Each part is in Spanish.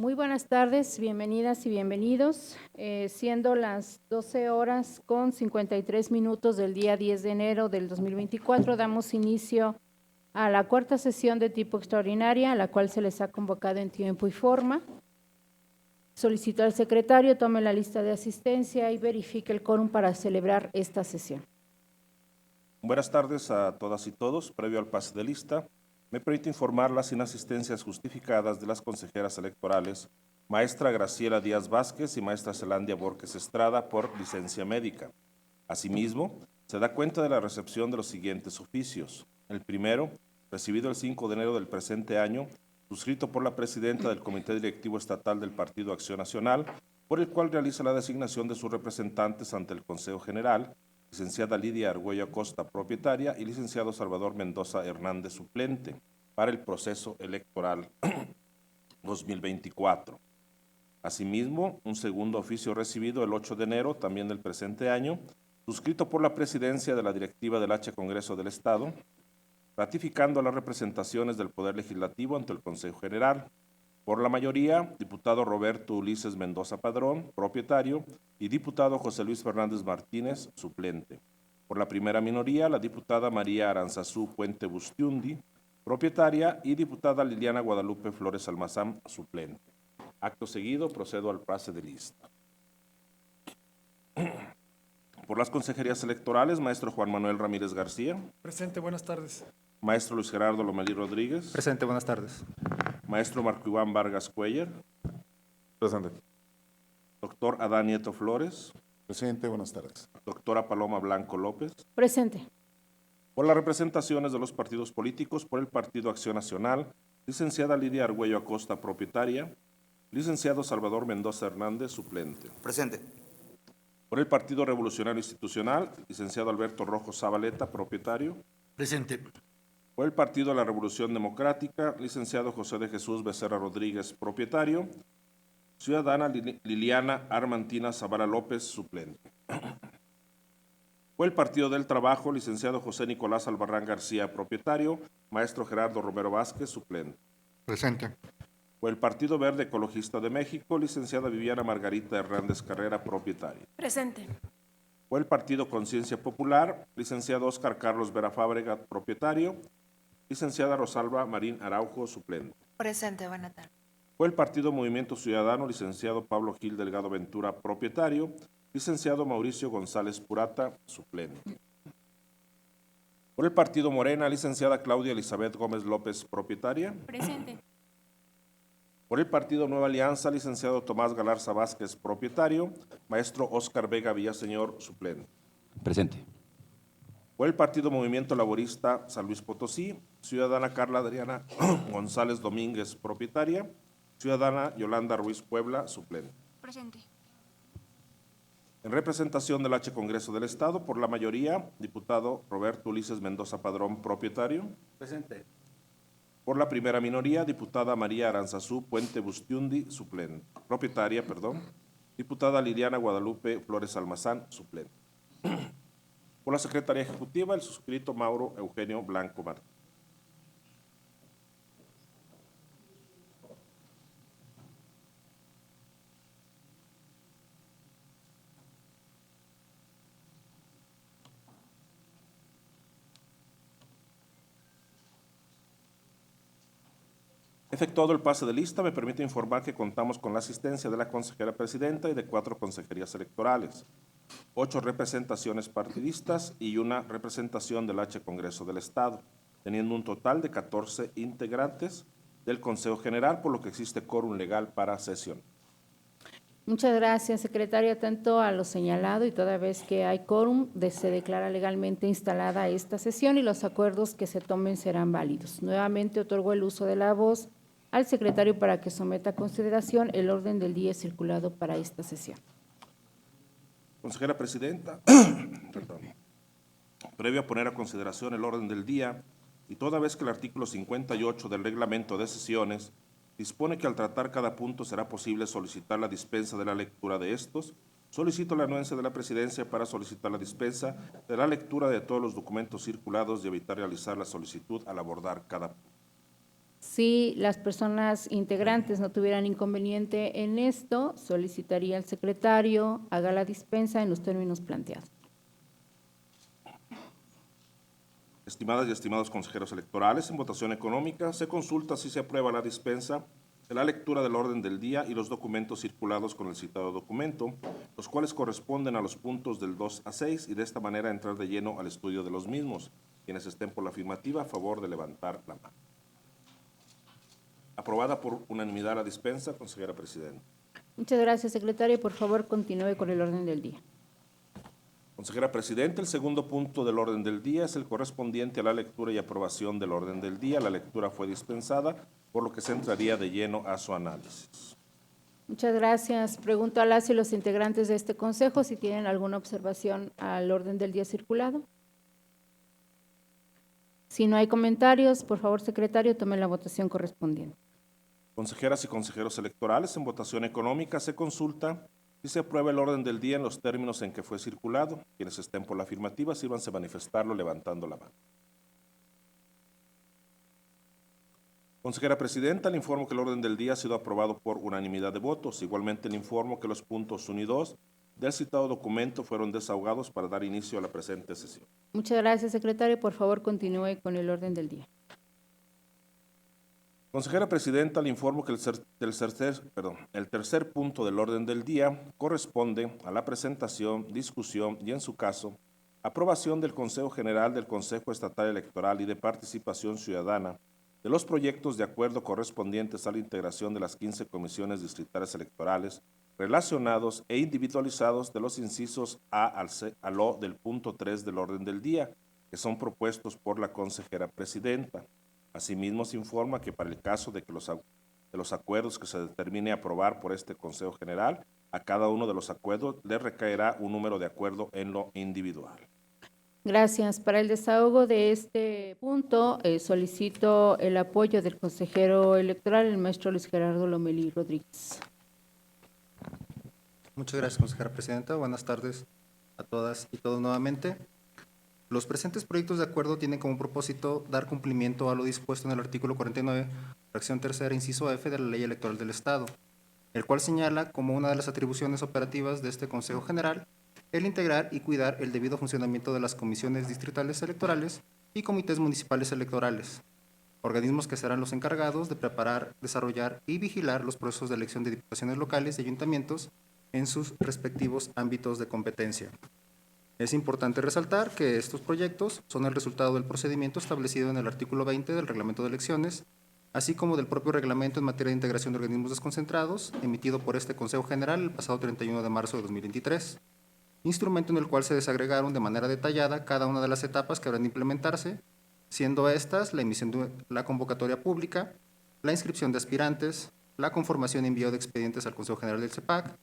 Muy buenas tardes, bienvenidas y bienvenidos. Siendo las 12 horas con 53 minutos del día 10 de enero del 2024, damos inicio a la cuarta sesión de tipo extraordinaria, a la cual se les ha convocado en tiempo y forma. Solicito al secretario tome la lista de asistencia y verifique el quórum para celebrar esta sesión. Buenas tardes a todas y todos. Previo al pase de lista, me permite informar las inasistencias justificadas de las consejeras electorales maestra Graciela Díaz Vázquez y maestra Zelandia Borges Estrada por licencia médica. Asimismo, se da cuenta de la recepción de los siguientes oficios. El primero, recibido el 5 de enero del presente año, suscrito por la presidenta del Comité Directivo Estatal del Partido Acción Nacional, por el cual realiza la designación de sus representantes ante el Consejo General, licenciada Lidia Argüello Acosta, propietaria, y licenciado Salvador Mendoza Hernández, suplente, para el proceso electoral 2024. Asimismo, un segundo oficio recibido el 8 de enero, también del presente año, suscrito por la presidencia de la directiva del H Congreso del Estado, ratificando las representaciones del Poder Legislativo ante el Consejo General. Por la mayoría, diputado Roberto Ulises Mendoza Padrón, propietario, y diputado José Luis Fernández Martínez, suplente. Por la primera minoría, la diputada María Aranzazú Puente Bustiundi, propietaria, y diputada Liliana Guadalupe Flores Almazán, suplente. Acto seguido, procedo al pase de lista. Por las consejerías electorales, maestro Juan Manuel Ramírez García. Presente, buenas tardes. Maestro Luis Gerardo Lomelí Rodríguez. Presente, buenas tardes. Maestro Marco Iván Vargas Cuellar. Presente. Doctor Adán Nieto Flores. Presidente, buenas tardes. Doctora Paloma Blanco López. Presente. Por las representaciones de los partidos políticos, por el Partido Acción Nacional, licenciada Lidia Argüello Acosta, propietaria, licenciado Salvador Mendoza Hernández, suplente. Presente. Por el Partido Revolucionario Institucional, licenciado Alberto Rojo Zabaleta, propietario. Presente. Por el Partido de la Revolución Democrática, licenciado José de Jesús Becerra Rodríguez, propietario. Ciudadana Liliana Armantina Zavala López, suplente. Por el Partido del Trabajo, licenciado José Nicolás Albarrán García, propietario. Maestro Gerardo Romero Vázquez, suplente. Presente. Por el Partido Verde Ecologista de México, licenciada Viviana Margarita Hernández Carrera, propietaria. Presente. Por el Partido Conciencia Popular, licenciado Óscar Carlos Vera Fábrega, propietario. Licenciada Rosalba Marín Araujo, suplente. Presente, buena tarde. Por el Partido Movimiento Ciudadano, licenciado Pablo Gil Delgado Ventura, propietario. Licenciado Mauricio González Purata, suplente. Por el Partido Morena, licenciada Claudia Elizabeth Gómez López, propietaria. Presente. Por el Partido Nueva Alianza, licenciado Tomás Galarza Vázquez, propietario. Maestro Óscar Vega Villaseñor, suplente. Presente. Por el Partido Movimiento Laborista San Luis Potosí, ciudadana Carla Adriana González Domínguez, propietaria. Ciudadana Yolanda Ruiz Puebla, suplente. Presente. En representación del H Congreso del Estado, por la mayoría, diputado Roberto Ulises Mendoza Padrón, propietario. Presente. Por la primera minoría, diputada María Aranzazú Puente Bustiundi, suplente. Propietaria, perdón. Diputada Liliana Guadalupe Flores Almazán, suplente. Por la Secretaría Ejecutiva, el suscrito Mauro Eugenio Blanco Martín. Efectuado el pase de lista, me permite informar que contamos con la asistencia de la consejera presidenta y de 4 consejerías electorales, 8 representaciones partidistas y 1 representación del H Congreso del Estado, teniendo un total de 14 integrantes del Consejo General, por lo que existe quórum legal para sesión. Muchas gracias, secretaria. Tanto a lo señalado y toda vez que hay quórum, se declara legalmente instalada esta sesión y los acuerdos que se tomen serán válidos. Nuevamente otorgo el uso de la voz al secretario para que someta a consideración el orden del día circulado para esta sesión. Consejera presidenta, perdón. Previo a poner a consideración el orden del día y toda vez que el artículo 58 del reglamento de sesiones dispone que al tratar cada punto será posible solicitar la dispensa de la lectura de estos, solicito la anuencia de la presidencia para solicitar la dispensa de la lectura de todos los documentos circulados y evitar realizar la solicitud al abordar cada punto. Si las personas integrantes no tuvieran inconveniente en esto, solicitaría al secretario haga la dispensa en los términos planteados. Estimadas y estimados consejeros electorales, en votación económica se consulta si se aprueba la dispensa de la lectura del orden del día y los documentos circulados con el citado documento, los cuales corresponden a los puntos del 2 a 6 y de esta manera entrar de lleno al estudio de los mismos. Quienes estén por la afirmativa, a favor de levantar la mano. Aprobada por unanimidad la dispensa, consejera presidenta. Muchas gracias, secretario. Por favor, continúe con el orden del día. Consejera presidenta, el segundo punto del orden del día es el correspondiente a la lectura y aprobación del orden del día. La lectura fue dispensada, por lo que se entraría de lleno a su análisis. Muchas gracias. Pregunto a las y los integrantes de este consejo si tienen alguna observación al orden del día circulado. Si no hay comentarios, por favor, secretario, tome la votación correspondiente. Consejeras y consejeros electorales, en votación económica se consulta si se aprueba el orden del día en los términos en que fue circulado. Quienes estén por la afirmativa, sírvanse a manifestarlo levantando la mano. Consejera presidenta, le informo que el orden del día ha sido aprobado por unanimidad de votos. Igualmente le informo que los puntos 1 y 2 del citado documento fueron desahogados para dar inicio a la presente sesión. Muchas gracias, secretario. Por favor, continúe con el orden del día. Consejera presidenta, le informo que el tercer punto del orden del día corresponde a la presentación, discusión y, en su caso, aprobación del Consejo General del Consejo Estatal Electoral y de Participación Ciudadana de los proyectos de acuerdo correspondientes a la integración de las 15 comisiones distritales electorales relacionados e individualizados de los incisos A al O del punto 3 del orden del día, que son propuestos por la consejera presidenta. Asimismo, se informa que para el caso de que los acuerdos que se determine aprobar por este Consejo General, a cada uno de los acuerdos le recaerá un número de acuerdo en lo individual. Gracias. Para el desahogo de este punto, solicito el apoyo del consejero electoral, el maestro Luis Gerardo Lomelí Rodríguez. Muchas gracias, consejera presidenta. Buenas tardes a todas y todos nuevamente. Los presentes proyectos de acuerdo tienen como propósito dar cumplimiento a lo dispuesto en el artículo 49, fracción tercera, inciso F de la Ley Electoral del Estado, el cual señala como una de las atribuciones operativas de este Consejo General el integrar y cuidar el debido funcionamiento de las comisiones distritales electorales y comités municipales electorales, organismos que serán los encargados de preparar, desarrollar y vigilar los procesos de elección de diputaciones locales y ayuntamientos en sus respectivos ámbitos de competencia. Es importante resaltar que estos proyectos son el resultado del procedimiento establecido en el artículo 20 del Reglamento de Elecciones, así como del propio reglamento en materia de integración de organismos desconcentrados, emitido por este Consejo General el pasado 31 de marzo de 2023, instrumento en el cual se desagregaron de manera detallada cada una de las etapas que habrán de implementarse, siendo estas la emisión de la convocatoria pública, la inscripción de aspirantes, la conformación y envío de expedientes al Consejo General del CEPAC,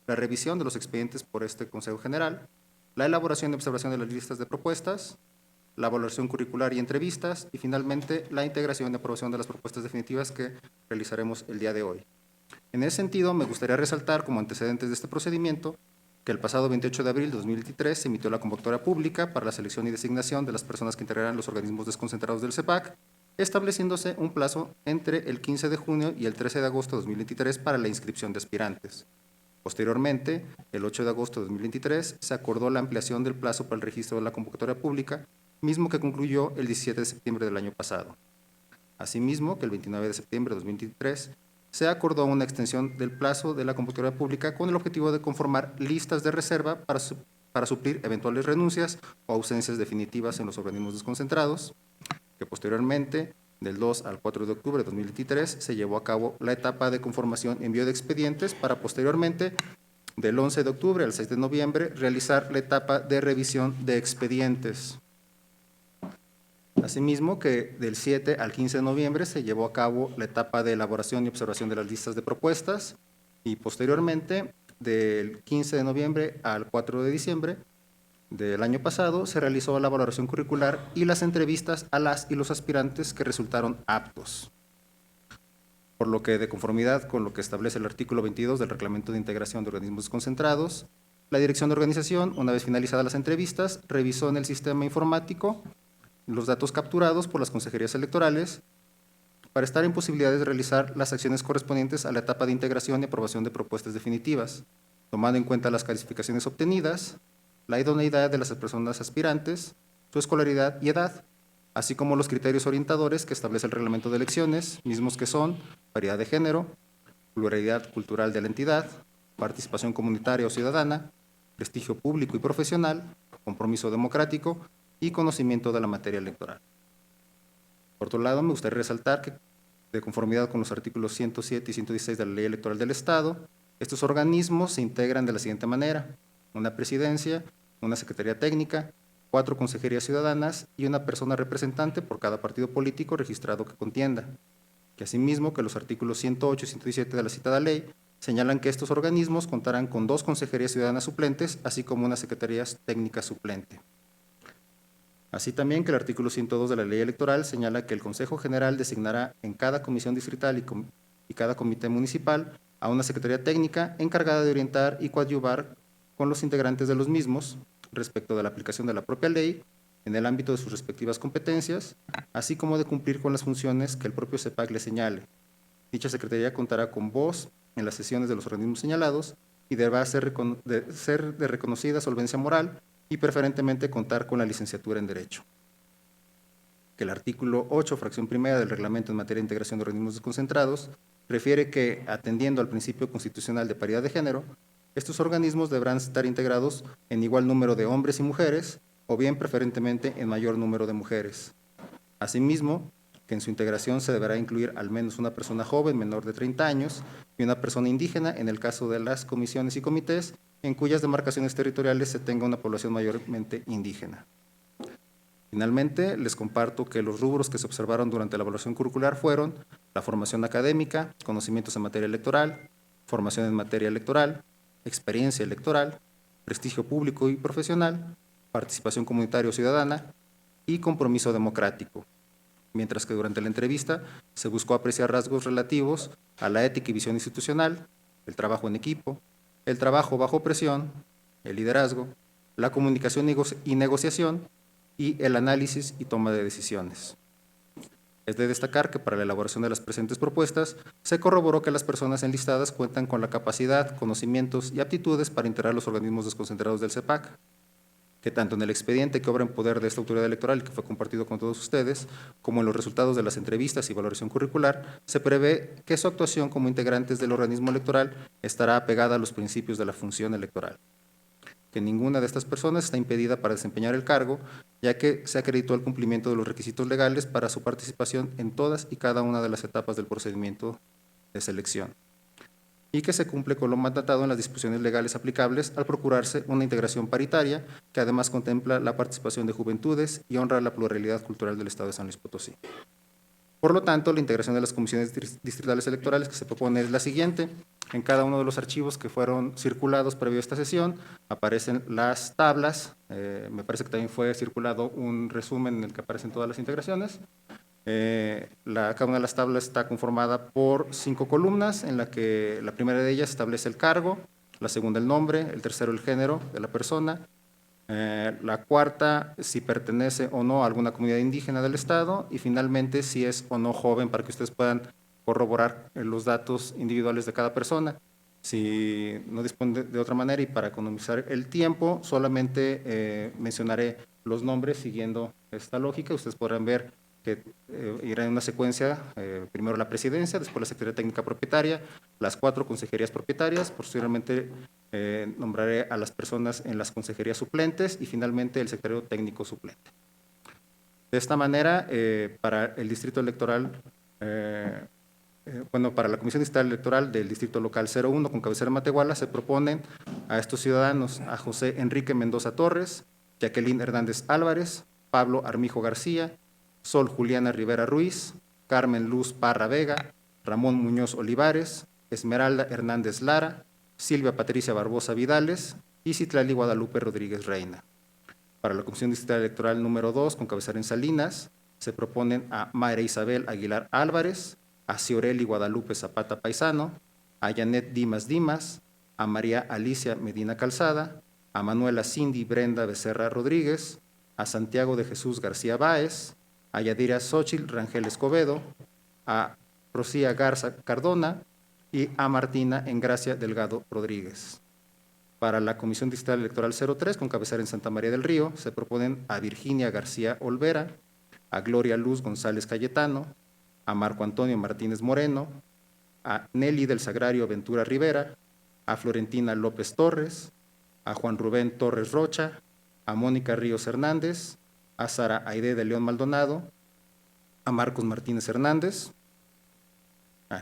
la revisión de los expedientes por este Consejo General, la elaboración y observación de las listas de propuestas, la evaluación curricular y entrevistas, y finalmente la integración y aprobación de las propuestas definitivas que realizaremos el día de hoy. En ese sentido, me gustaría resaltar como antecedentes de este procedimiento que el pasado 28 de abril de 2023 se emitió la convocatoria pública para la selección y designación de las personas que integrarán los organismos desconcentrados del CEPAC, estableciéndose un plazo entre el 15 de junio y el 13 de agosto de 2023 para la inscripción de aspirantes. Posteriormente, el 8 de agosto de 2023, se acordó la ampliación del plazo para el registro de la convocatoria pública, mismo que concluyó el 17 de septiembre del año pasado. Asimismo, que el 29 de septiembre de 2023, se acordó una extensión del plazo de la convocatoria pública con el objetivo de conformar listas de reserva para suplir eventuales renuncias o ausencias definitivas en los organismos desconcentrados, que posteriormente, del 2 al 4 de octubre de 2023, se llevó a cabo la etapa de conformación y envío de expedientes para posteriormente, del 11 de octubre al 6 de noviembre, realizar la etapa de revisión de expedientes. Asimismo, que del 7 al 15 de noviembre se llevó a cabo la etapa de elaboración y observación de las listas de propuestas y posteriormente, del 15 de noviembre al 4 de diciembre del año pasado, se realizó la valoración curricular y las entrevistas a las y los aspirantes que resultaron aptos. Por lo que, de conformidad con lo que establece el artículo 22 del Reglamento de Integración de Organismos Desconcentrados, la Dirección de Organización, una vez finalizadas las entrevistas, revisó en el sistema informático los datos capturados por las consejerías electorales para estar en posibilidades de realizar las acciones correspondientes a la etapa de integración y aprobación de propuestas definitivas, tomando en cuenta las calificaciones obtenidas, la idoneidad de las personas aspirantes, su escolaridad y edad, así como los criterios orientadores que establece el reglamento de elecciones, mismos que son paridad de género, pluralidad cultural de la entidad, participación comunitaria o ciudadana, prestigio público y profesional, compromiso democrático y conocimiento de la materia electoral. Por otro lado, me gustaría resaltar que, de conformidad con los artículos 107 y 116 de la Ley Electoral del Estado, estos organismos se integran de la siguiente manera: una presidencia, una secretaría técnica, 4 consejerías ciudadanas y una persona representante por cada partido político registrado que contienda. Que asimismo que los artículos 108 y 117 de la citada ley señalan que estos organismos contarán con 2 consejerías ciudadanas suplentes, así como una secretaría técnica suplente. Así también que el artículo 102 de la Ley Electoral señala que el Consejo General designará en cada comisión distrital y cada comité municipal a una secretaría técnica encargada de orientar y coadyuvar con los integrantes de los mismos respecto de la aplicación de la propia ley en el ámbito de sus respectivas competencias, así como de cumplir con las funciones que el propio CEPAC le señale. Dicha secretaría contará con voz en las sesiones de los organismos señalados y deberá ser de reconocida solvencia moral y preferentemente contar con la licenciatura en Derecho. Que el artículo 8, fracción primera del Reglamento en materia de integración de organismos desconcentrados, refiere que, atendiendo al principio constitucional de paridad de género, estos organismos deberán estar integrados en igual número de hombres y mujeres, o bien preferentemente en mayor número de mujeres. Asimismo, que en su integración se deberá incluir al menos una persona joven menor de 30 años y una persona indígena en el caso de las comisiones y comités en cuyas demarcaciones territoriales se tenga una población mayormente indígena. Finalmente, les comparto que los rubros que se observaron durante la evaluación curricular fueron la formación académica, conocimientos en materia electoral, formación en materia electoral, experiencia electoral, prestigio público y profesional, participación comunitaria o ciudadana y compromiso democrático. Mientras que durante la entrevista se buscó apreciar rasgos relativos a la ética y visión institucional, el trabajo en equipo, el trabajo bajo presión, el liderazgo, la comunicación y negociación y el análisis y toma de decisiones. Es de destacar que para la elaboración de las presentes propuestas se corroboró que las personas enlistadas cuentan con la capacidad, conocimientos y aptitudes para integrar los organismos desconcentrados del CEPAC, que tanto en el expediente que obra en poder de esta autoridad electoral y que fue compartido con todos ustedes, como en los resultados de las entrevistas y valoración curricular, se prevé que su actuación como integrantes del organismo electoral estará apegada a los principios de la función electoral. Que ninguna de estas personas está impedida para desempeñar el cargo, ya que se acreditó el cumplimiento de los requisitos legales para su participación en todas y cada una de las etapas del procedimiento de selección. Y que se cumple con lo mandatado en las disposiciones legales aplicables al procurarse una integración paritaria que además contempla la participación de juventudes y honra la pluralidad cultural del Estado de San Luis Potosí. Por lo tanto, la integración de las comisiones distritales electorales que se propone es la siguiente. En cada uno de los archivos que fueron circulados previo a esta sesión aparecen las tablas. Me parece que también fue circulado un resumen en el que aparecen todas las integraciones. Cada una de las tablas está conformada por 5 columnas, en la que la primera de ellas establece el cargo, la segunda el nombre, el tercero el género de la persona, la cuarta si pertenece o no a alguna comunidad indígena del Estado y finalmente si es o no joven, para que ustedes puedan corroborar los datos individuales de cada persona. Si no dispone de otra manera y para economizar el tiempo, solamente mencionaré los nombres siguiendo esta lógica. Ustedes podrán ver que irá en una secuencia, primero la presidencia, después la secretaría técnica propietaria, las 4 consejerías propietarias, posteriormente nombraré a las personas en las consejerías suplentes y finalmente el secretario técnico suplente. De esta manera, para el distrito electoral, para la Comisión Distrital Electoral del Distrito Local 01 con cabecera en Matehuala se proponen a estos ciudadanos: a José Enrique Mendoza Torres, Jacqueline Hernández Álvarez, Pablo Armijo García, Sol Juliana Rivera Ruiz, Carmen Luz Parra Vega, Ramón Muñoz Olivares, Esmeralda Hernández Lara, Silvia Patricia Barbosa Vidales y Citlali Guadalupe Rodríguez Reina. Para la Comisión Distrital Electoral número 2, con cabecera en Salinas, se proponen a Mayra Isabel Aguilar Álvarez, a Cioreli Guadalupe Zapata Paisano, a Janet Dimas Dimas, a María Alicia Medina Calzada, a Manuela Cindy Brenda Becerra Rodríguez, a Santiago de Jesús García Báez, a Yadira Xochitl Rangel Escobedo, a Rocía Garza Cardona y a Martina Engracia Delgado Rodríguez. Para la Comisión Distrital Electoral 03, con cabecera en Santa María del Río, se proponen a Virginia García Olvera, a Gloria Luz González Cayetano, a Marco Antonio Martínez Moreno, a Nelly del Sagrario Ventura Rivera, a Florentina López Torres, a Juan Rubén Torres Rocha, a Mónica Ríos Hernández, a Sara Aide de León Maldonado, a Marcos Martínez Hernández.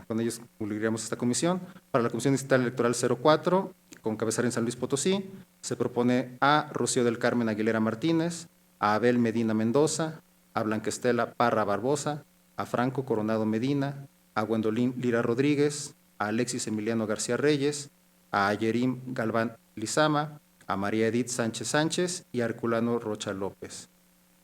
Con ellos concluiríamos esta comisión. Para la Comisión Distrital Electoral 04, con cabecera en San Luis Potosí, se propone a Rocío del Carmen Aguilera Martínez, a Abel Medina Mendoza, a Blanquestela Parra Barbosa, a Franco Coronado Medina, a Gwendolyn Lira Rodríguez, a Alexis Emiliano García Reyes, a Ayerim Galván Lizama, a María Edith Sánchez Sánchez y a Herculano Rocha López.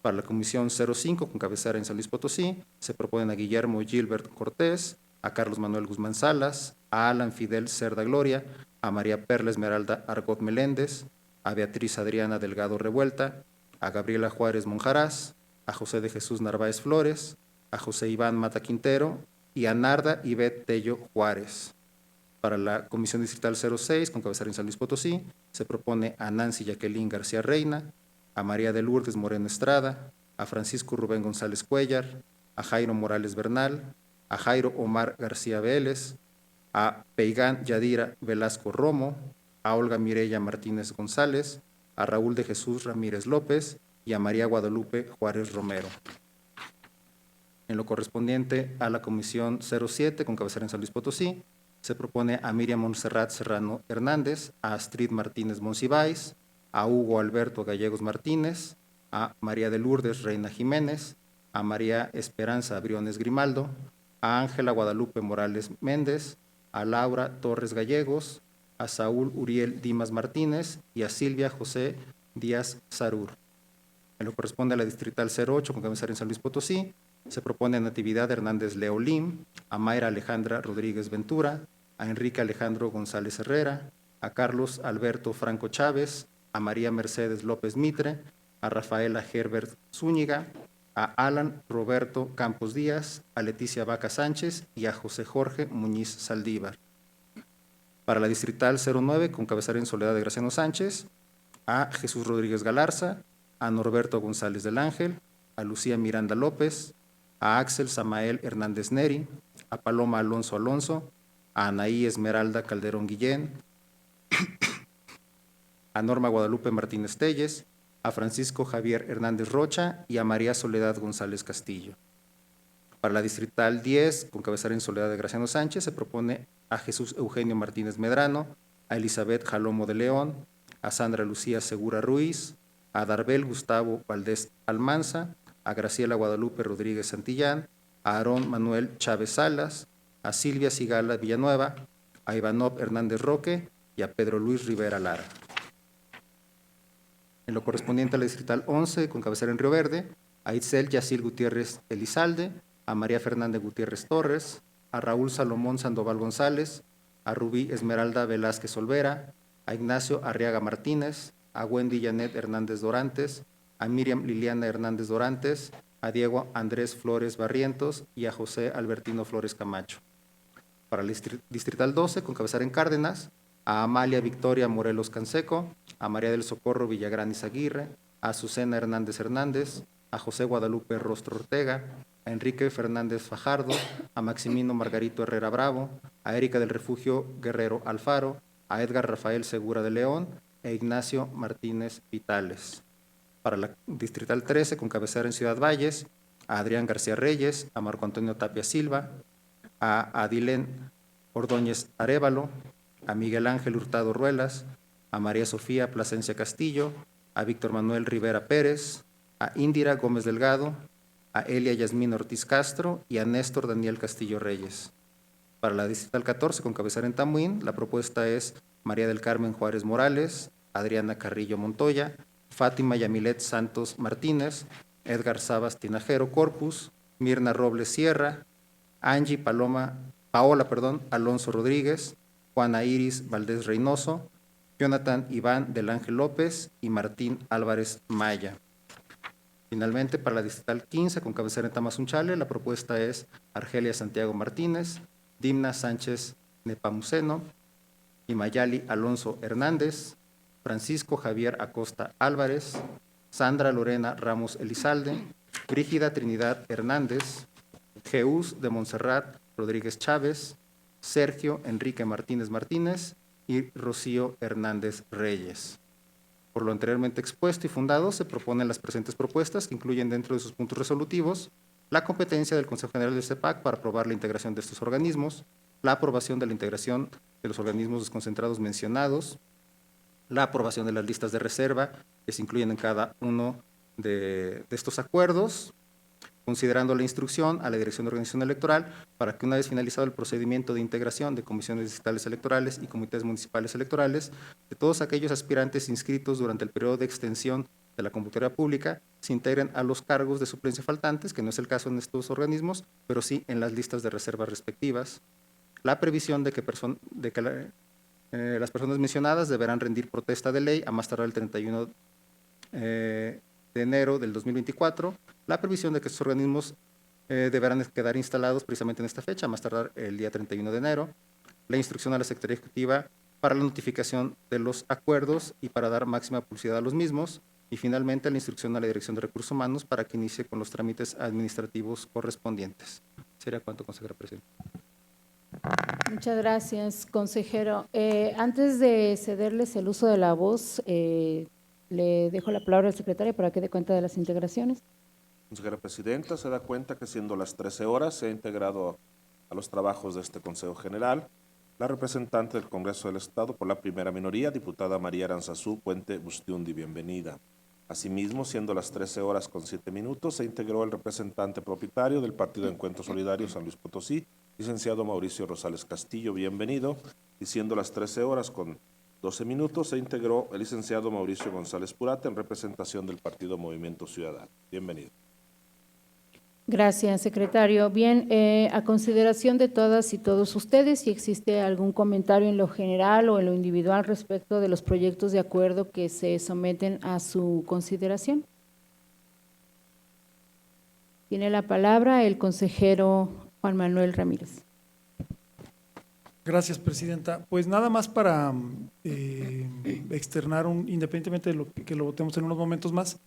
Para la Comisión 05, con cabecera en San Luis Potosí, se proponen a Guillermo Gilbert Cortés, a Carlos Manuel Guzmán Salas, a Alan Fidel Cerda Gloria, a María Perla Esmeralda Argot Meléndez, a Beatriz Adriana Delgado Revuelta, a Gabriela Juárez Monjarás, a José de Jesús Narváez Flores, a José Iván Mata Quintero y a Narda Ivette Tello Juárez. Para la Comisión Distrital 06, con cabecera en San Luis Potosí, se propone a Nancy Jacqueline García Reina, a María de Lourdes Moreno Estrada, a Francisco Rubén González Cuellar, a Jairo Morales Bernal, a Jairo Omar García Vélez, a Peigán Yadira Velasco Romo, a Olga Mireya Martínez González, a Raúl de Jesús Ramírez López y a María Guadalupe Juárez Romero. En lo correspondiente a la Comisión 07, con cabecera en San Luis Potosí, se propone a Miriam Montserrat Serrano Hernández, a Astrid Martínez Monsiváis, a Hugo Alberto Gallegos Martínez, a María de Lourdes Reina Jiménez, a María Esperanza Briones Grimaldo, a Ángela Guadalupe Morales Méndez, a Laura Torres Gallegos, a Saúl Uriel Dimas Martínez y a Silvia José Díaz Sarur. En lo que corresponde a la Distrital 08, con cabecera en San Luis Potosí, se propone a Natividad Hernández Leolín, a Mayra Alejandra Rodríguez Ventura, a Enrique Alejandro González Herrera, a Carlos Alberto Franco Chávez, a María Mercedes López Mitre, a Rafaela Herbert Zúñiga, a Alan Roberto Campos Díaz, a Leticia Vaca Sánchez y a José Jorge Muñiz Saldívar. Para la Distrital 09, con cabecera en Soledad de Graciano Sánchez, a Jesús Rodríguez Galarza, a Norberto González del Ángel, a Lucía Miranda López, a Axel Samael Hernández Neri, a Paloma Alonso Alonso, a Anaí Esmeralda Calderón Guillén, a Norma Guadalupe Martínez Telles, a Francisco Javier Hernández Rocha y a María Soledad González Castillo. Para la Distrital 10, con cabecera en Soledad de Graciano Sánchez, se propone a Jesús Eugenio Martínez Medrano, a Elizabeth Jalomo de León, a Sandra Lucía Segura Ruiz, a Darbel Gustavo Valdés Almanza, a Graciela Guadalupe Rodríguez Santillán, a Aarón Manuel Chávez Salas, a Silvia Sigala Villanueva, a Ivanov Hernández Roque y a Pedro Luis Rivera Lara. En lo correspondiente a la Distrital 11, con cabecera en Río Verde, a Itzel Yacil Gutiérrez Elizalde, a María Fernández Gutiérrez Torres, a Raúl Salomón Sandoval González, a Rubí Esmeralda Velázquez Olvera, a Ignacio Arriaga Martínez, a Wendy Janet Hernández Dorantes, a Miriam Liliana Hernández Dorantes, a Diego Andrés Flores Barrientos y a José Albertino Flores Camacho. Para la Distrital 12, con cabecera en Cárdenas, a Amalia Victoria Morelos Canseco, a María del Socorro Villagrán Izaguirre, a Azucena Hernández Hernández, a José Guadalupe Rostro Ortega, a Enrique Fernández Fajardo, a Maximino Margarito Herrera Bravo, a Erika del Refugio Guerrero Alfaro, a Edgar Rafael Segura de León e Ignacio Martínez Vitales. Para la Distrital 13, con cabecera en Ciudad Valles, a Adrián García Reyes, a Marco Antonio Tapia Silva, a Adilén Ordóñez Arévalo, a Miguel Ángel Hurtado Ruelas, a María Sofía Plasencia Castillo, a Víctor Manuel Rivera Pérez, a Indira Gómez Delgado, a Elia Yasmín Ortiz Castro y a Néstor Daniel Castillo Reyes. Para la Distrital 14, con cabecera en Tamuín, la propuesta es María del Carmen Juárez Morales, Adriana Carrillo Montoya, Fátima Yamilet Santos Martínez, Edgar Sabas Tinajero Corpus, Mirna Robles Sierra, Angie Paola Alonso Rodríguez, Juana Iris Valdés Reynoso, Jonathan Iván del Ángel López y Martín Álvarez Maya. Finalmente, para la Distrital 15, con cabecera en Tamazunchale, la propuesta es Argelia Santiago Martínez, Dimna Sánchez Nepomuceno, Imayali Alonso Hernández, Francisco Javier Acosta Álvarez, Sandra Lorena Ramos Elizalde, Brígida Trinidad Hernández, Jeús de Montserrat Rodríguez Chávez, Sergio Enrique Martínez Martínez y Rocío Hernández Reyes. Por lo anteriormente expuesto y fundado, se proponen las presentes propuestas que incluyen dentro de sus puntos resolutivos la competencia del Consejo General del CEPAC para aprobar la integración de estos organismos, la aprobación de la integración de los organismos desconcentrados mencionados, la aprobación de las listas de reserva que se incluyen en cada uno de estos acuerdos, considerando la instrucción a la Dirección de Organización Electoral para que una vez finalizado el procedimiento de integración de comisiones distritales electorales y comités municipales electorales, de todos aquellos aspirantes inscritos durante el periodo de extensión de la convocatoria pública se integren a los cargos de suplencia faltantes, que no es el caso en estos organismos, pero sí en las listas de reservas respectivas. La previsión de que las personas mencionadas deberán rendir protesta de ley a más tardar el 31 de enero del 2024, la previsión de que estos organismos deberán quedar instalados precisamente en esta fecha, a más tardar el día 31 de enero, la instrucción a la Secretaría Ejecutiva para la notificación de los acuerdos y para dar máxima publicidad a los mismos, y finalmente la instrucción a la Dirección de Recursos Humanos para que inicie con los trámites administrativos correspondientes. Sería cuanto, consejera presidenta. Muchas gracias, consejero. Antes de cederles el uso de la voz, le dejo la palabra al secretario para que dé cuenta de las integraciones. Consejera presidenta, se da cuenta que siendo las 13 horas se ha integrado a los trabajos de este Consejo General la representante del Congreso del Estado por la primera minoría, diputada María Aranzazú Puente Bustiundi. Bienvenida. Asimismo, siendo las 13 horas con 7 minutos, se integró el representante propietario del Partido Encuentro Solidario San Luis Potosí, licenciado Mauricio Rosales Castillo. Bienvenido. Y siendo las 13 horas con 12 minutos, se integró el licenciado Mauricio González Purata en representación del Partido Movimiento Ciudadano. Bienvenido. Gracias, secretario. Bien, a consideración de todas y todos ustedes, si existe algún comentario en lo general o en lo individual respecto de los proyectos de acuerdo que se someten a su consideración. Tiene la palabra el consejero Juan Manuel Ramírez. Gracias, presidenta. Pues nada más para externar, independientemente de que lo votemos en unos momentos más,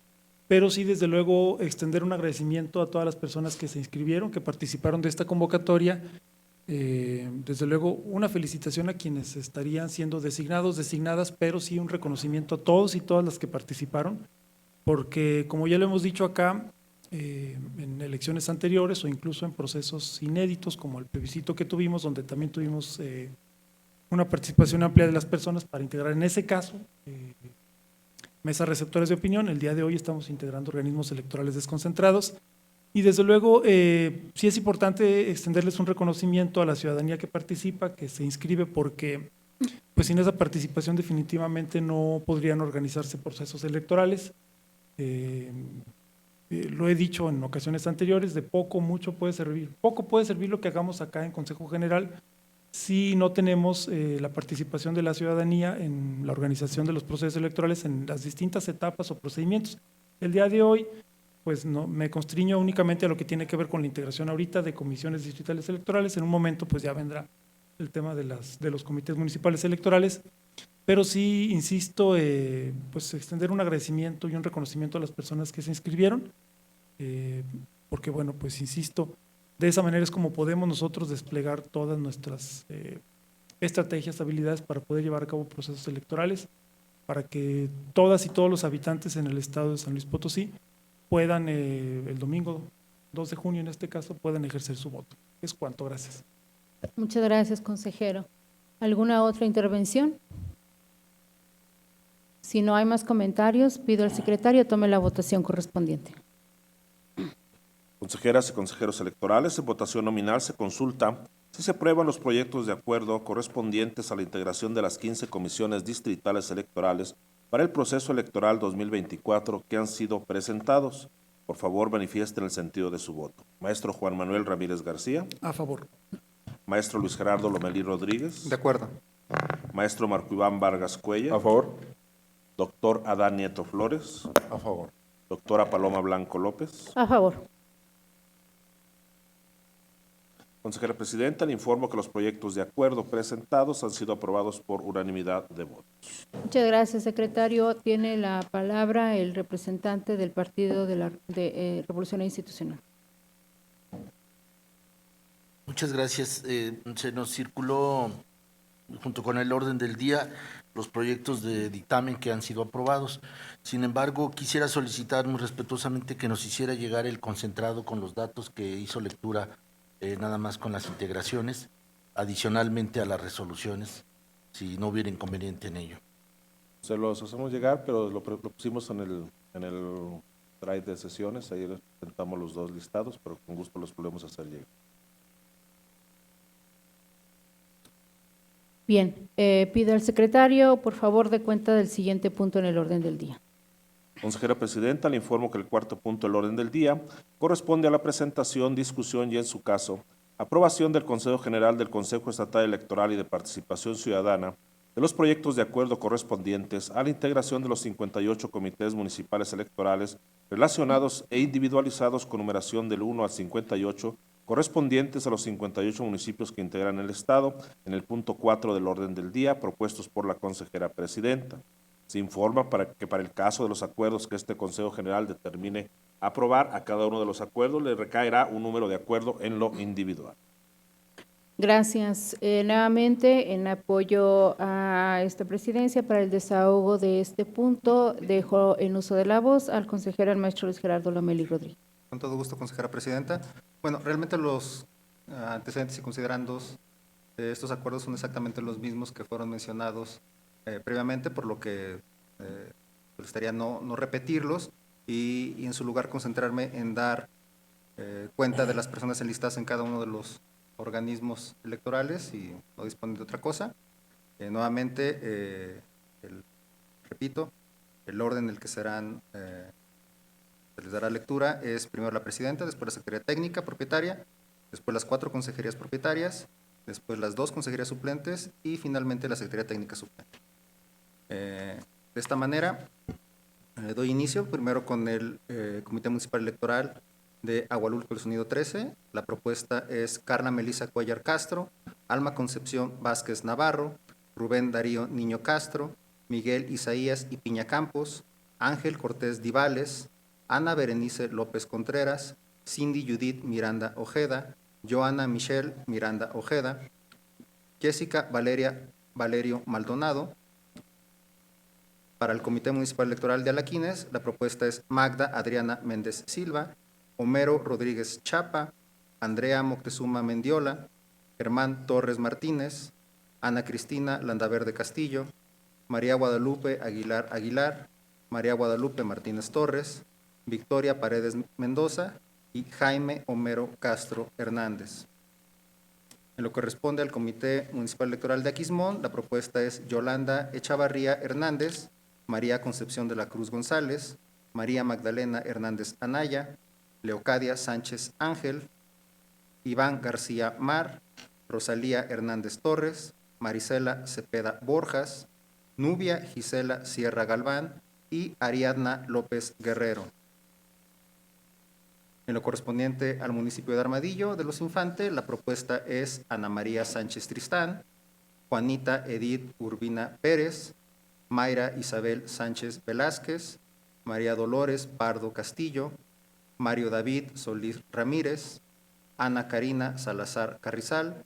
pero sí, desde luego, extender un agradecimiento a todas las personas que se inscribieron, que participaron de esta convocatoria. Desde luego, una felicitación a quienes estarían siendo designadas, pero sí un reconocimiento a todos y todas las que participaron, porque como ya lo hemos dicho acá, en elecciones anteriores o incluso en procesos inéditos como el plebiscito que tuvimos, donde también tuvimos una participación amplia de las personas para integrar en ese caso mesas receptoras de opinión. El día de hoy estamos integrando organismos electorales desconcentrados y desde luego sí es importante extenderles un reconocimiento a la ciudadanía que participa, que se inscribe, porque pues sin esa participación definitivamente no podrían organizarse procesos electorales. Lo he dicho en ocasiones anteriores, de poco, mucho puede servir. Poco puede servir lo que hagamos acá en Consejo General si no tenemos la participación de la ciudadanía en la organización de los procesos electorales en las distintas etapas o procedimientos. El día de hoy, pues no me constriño únicamente a lo que tiene que ver con la integración ahorita de comisiones distritales electorales. En un momento pues ya vendrá el tema de los comités municipales electorales, pero sí, insisto, pues extender un agradecimiento y un reconocimiento a las personas que se inscribieron, porque bueno, pues insisto, de esa manera es como podemos nosotros desplegar todas nuestras estrategias, habilidades para poder llevar a cabo procesos electorales, para que todas y todos los habitantes en el estado de San Luis Potosí puedan, el domingo 2 de junio en este caso, puedan ejercer su voto. Es cuanto, gracias. Muchas gracias, consejero. ¿Alguna otra intervención? Si no hay más comentarios, pido al secretario tome la votación correspondiente. Consejeras y consejeros electorales, en votación nominal se consulta si se aprueban los proyectos de acuerdo correspondientes a la integración de las 15 comisiones distritales electorales para el proceso electoral 2024 que han sido presentados. Por favor, manifiesten el sentido de su voto. Maestro Juan Manuel Ramírez García. A favor. Maestro Luis Gerardo Lomelí Rodríguez. De acuerdo. Maestro Marco Iván Vargas Cuellar. A favor. Doctor Adán Nieto Flores. A favor. Doctora Paloma Blanco López. A favor. Consejera Presidenta, le informo que los proyectos de acuerdo presentados han sido aprobados por unanimidad de votos. Muchas gracias, secretario. Tiene la palabra el representante del Partido de Revolución Institucional. Muchas gracias. Se nos circuló, junto con el orden del día, los proyectos de dictamen que han sido aprobados. Sin embargo, quisiera solicitar muy respetuosamente que nos hiciera llegar el concentrado con los datos que hizo lectura, nada más con las integraciones, adicionalmente a las resoluciones, si no hubiera inconveniente en ello. Se los hacemos llegar, pero lo pusimos en el drive de sesiones. Ahí les presentamos los dos listados, pero con gusto los podemos hacer llegar. Bien, pido al secretario, por favor, dé cuenta del siguiente punto en el orden del día. Consejera Presidenta, le informo que el cuarto punto del orden del día corresponde a la presentación, discusión y, en su caso, aprobación del Consejo General del Consejo Estatal Electoral y de Participación Ciudadana de los proyectos de acuerdo correspondientes a la integración de los 58 comités municipales electorales relacionados e individualizados con numeración del 1 al 58, correspondientes a los 58 municipios que integran el Estado, en el punto 4 del orden del día, propuestos por la Consejera Presidenta. Se informa que para el caso de los acuerdos que este Consejo General determine aprobar, a cada uno de los acuerdos le recaerá un número de acuerdo en lo individual. Gracias. Nuevamente, en apoyo a esta presidencia para el desahogo de este punto, dejo en uso de la voz al consejero, el maestro Luis Gerardo Lomelí Rodríguez. Con todo gusto, consejera presidenta. Bueno, realmente los antecedentes y considerandos de estos acuerdos son exactamente los mismos que fueron mencionados previamente, por lo que gustaría no repetirlos y en su lugar concentrarme en dar cuenta de las personas enlistadas en cada uno de los organismos electorales y no disponen de otra cosa. Nuevamente, repito, el orden en el que se les dará lectura es primero la presidenta, después la Secretaría Técnica Propietaria, después las 4 consejerías propietarias, después las 2 consejerías suplentes y finalmente la Secretaría Técnica Suplente. De esta manera, doy inicio primero con el Comité Municipal Electoral de Agualulco, el Sonido 13. La propuesta es Carla Melisa Cuellar Castro, Alma Concepción Vázquez Navarro, Rubén Darío Niño Castro, Miguel Isaías y Piña Campos, Ángel Cortés Divales, Ana Berenice López Contreras, Cindy Judith Miranda Ojeda, Joana Michelle Miranda Ojeda, Jessica Valerio Maldonado. Para el Comité Municipal Electoral de Alaquines, la propuesta es Magda Adriana Méndez Silva, Homero Rodríguez Chapa, Andrea Moctezuma Mendiola, Germán Torres Martínez, Ana Cristina Landaverde Castillo, María Guadalupe Aguilar Aguilar, María Guadalupe Martínez Torres, Victoria Paredes Mendoza y Jaime Homero Castro Hernández. En lo que corresponde al Comité Municipal Electoral de Aquismón, la propuesta es Yolanda Echavarría Hernández, María Concepción de la Cruz González, María Magdalena Hernández Anaya, Leocadia Sánchez Ángel, Iván García Mar, Rosalía Hernández Torres, Marisela Cepeda Borjas, Nubia Gisela Sierra Galván y Ariadna López Guerrero. En lo correspondiente al municipio de Armadillo de los Infantes, la propuesta es Ana María Sánchez Tristán, Juanita Edith Urbina Pérez, Mayra Isabel Sánchez Velázquez, María Dolores Pardo Castillo, Mario David Solís Ramírez, Ana Karina Salazar Carrizal,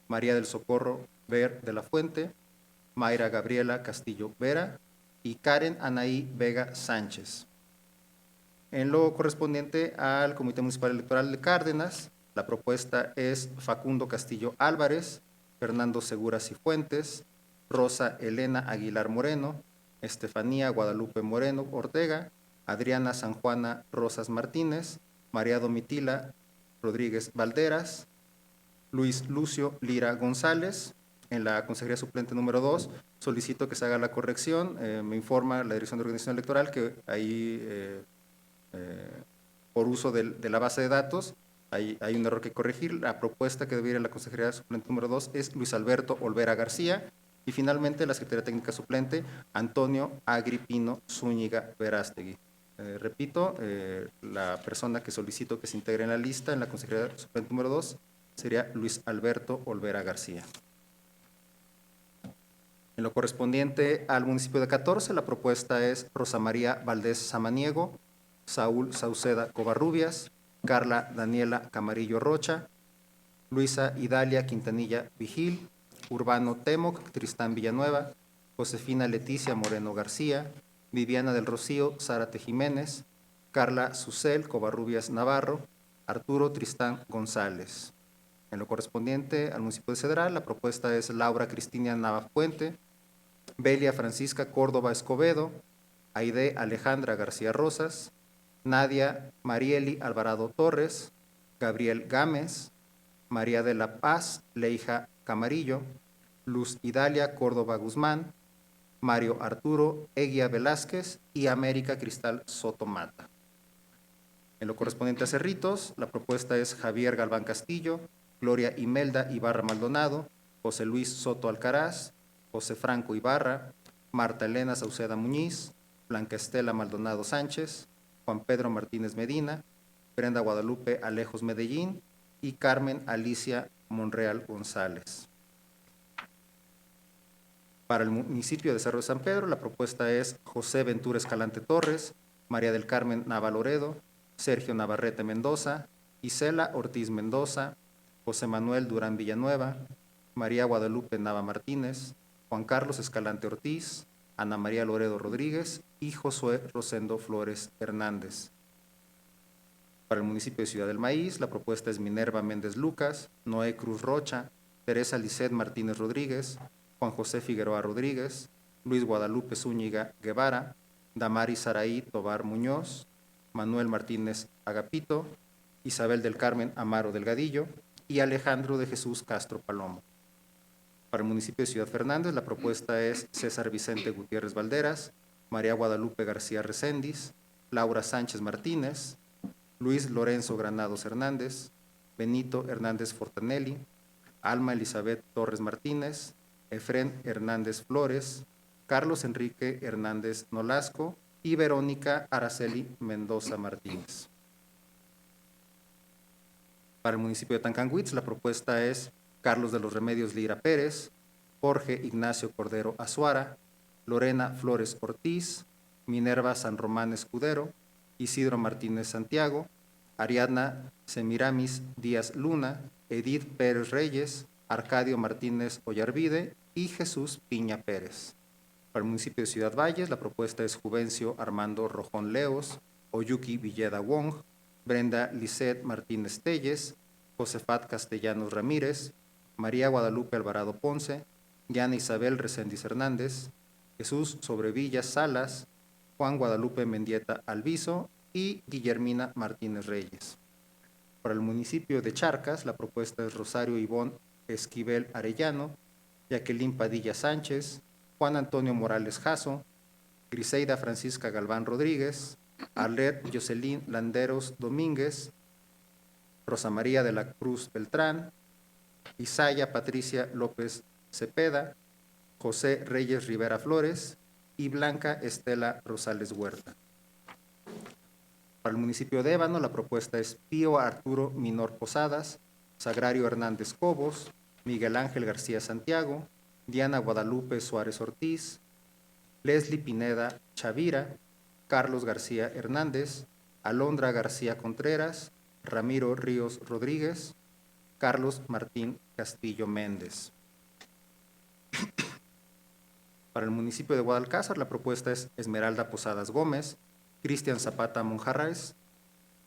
María del Socorro Ver de la Fuente, Mayra Gabriela Castillo Vera y Karen Anaí Vega Sánchez. En lo correspondiente al Comité Municipal Electoral de Cárdenas, la propuesta es Facundo Castillo Álvarez, Fernando Segura Cifuentes, Rosa Elena Aguilar Moreno, Estefanía Guadalupe Moreno Ortega, Adriana San Juana Rosas Martínez, María Domitila Rodríguez Valderas, Luis Lucio Lira González. En la Consejería Suplente número 2, solicito que se haga la corrección. Me informa la Dirección de Organización Electoral que ahí, por uso de la base de datos, hay un error que corregir. La propuesta que debe ir a la Consejería Suplente número 2 es Luis Alberto Olvera García. Y finalmente, la Secretaría Técnica Suplente, Antonio Agripino Zúñiga Verástegui. Repito, la persona que solicito que se integre en la lista en la Consejería Suplente número 2 sería Luis Alberto Olvera García. En lo correspondiente al municipio de 14, la propuesta es Rosa María Valdés Samaniego, Saúl Sauceda Covarrubias, Carla Daniela Camarillo Rocha, Luisa Idalia Quintanilla Vigil, Urbano Temoc Tristán Villanueva, Josefina Leticia Moreno García, Viviana del Rocío Zárate Jiménez, Carla Susel Covarrubias Navarro, Arturo Tristán González. En lo correspondiente al municipio de Cedral, la propuesta es Laura Cristina Nava Puente, Belia Francisca Córdoba Escobedo, Aide Alejandra García Rosas, Nadia Marieli Alvarado Torres, Gabriel Gámez, María de la Paz Leija Camarillo, Luz Idalia Córdoba Guzmán, Mario Arturo Eguía Velázquez y América Cristal Soto Mata. En lo correspondiente a Cerritos, la propuesta es Javier Galván Castillo, Gloria Imelda Ibarra Maldonado, José Luis Soto Alcaraz, José Franco Ibarra, Marta Elena Sauceda Muñiz, Blanca Estela Maldonado Sánchez, Juan Pedro Martínez Medina, Brenda Guadalupe Alejos Medellín y Carmen Alicia Monreal González. Para el municipio de Cerro de San Pedro, la propuesta es José Ventura Escalante Torres, María del Carmen Nava Loredo, Sergio Navarrete Mendoza, Isela Ortiz Mendoza, José Manuel Durán Villanueva, María Guadalupe Nava Martínez, Juan Carlos Escalante Ortiz, Ana María Loredo Rodríguez y Josué Rosendo Flores Hernández. Para el municipio de Ciudad del Maíz, la propuesta es Minerva Méndez Lucas, Noé Cruz Rocha, Teresa Lisset Martínez Rodríguez, Juan José Figueroa Rodríguez, Luis Guadalupe Zúñiga Guevara, Damari Saraí Tobar Muñoz, Manuel Martínez Agapito, Isabel del Carmen Amaro Delgadillo y Alejandro de Jesús Castro Palomo. Para el municipio de Ciudad Fernández, la propuesta es César Vicente Gutiérrez Valderas, María Guadalupe García Recendis, Laura Sánchez Martínez, Luis Lorenzo Granados Hernández, Benito Hernández Fortanelli, Alma Elizabeth Torres Martínez, Efrén Hernández Flores, Carlos Enrique Hernández Nolasco y Verónica Araceli Mendoza Martínez. Para el municipio de Tancanwitz, la propuesta es Carlos de los Remedios Lira Pérez, Jorge Ignacio Cordero Azuara, Lorena Flores Ortiz, Minerva San Román Escudero, Isidro Martínez Santiago, Ariadna Semiramis Díaz Luna, Edith Pérez Reyes, Arcadio Martínez Ollarvide y Jesús Piña Pérez. Para el municipio de Ciudad Valles, la propuesta es Juvencio Armando Rojón Leos, Oyuki Villeda Wong, Brenda Lisset Martínez Telles, Josefat Castellanos Ramírez, María Guadalupe Alvarado Ponce, Diana Isabel Reséndiz Hernández, Jesús Sobrevilla Salas, Juan Guadalupe Mendieta Alviso y Guillermina Martínez Reyes. Para el municipio de Charcas, la propuesta es Rosario Ivón Esquivel Arellano, Jacqueline Padilla Sánchez, Juan Antonio Morales Jasso, Griseida Francisca Galván Rodríguez, Arlet Jocelyn Landeros Domínguez, Rosa María de la Cruz Beltrán, Isaya Patricia López Cepeda, José Reyes Rivera Flores y Blanca Estela Rosales Huerta. Para el municipio de Ébano, la propuesta es Pío Arturo Minor Posadas, Sagrario Hernández Cobos, Miguel Ángel García Santiago, Diana Guadalupe Suárez Ortiz, Leslie Pineda Chavira, Carlos García Hernández, Alondra García Contreras, Ramiro Ríos Rodríguez, Carlos Martín Castillo Méndez. Para el municipio de Guadalcázar, la propuesta es Esmeralda Posadas Gómez, Cristian Zapata Monjarraes,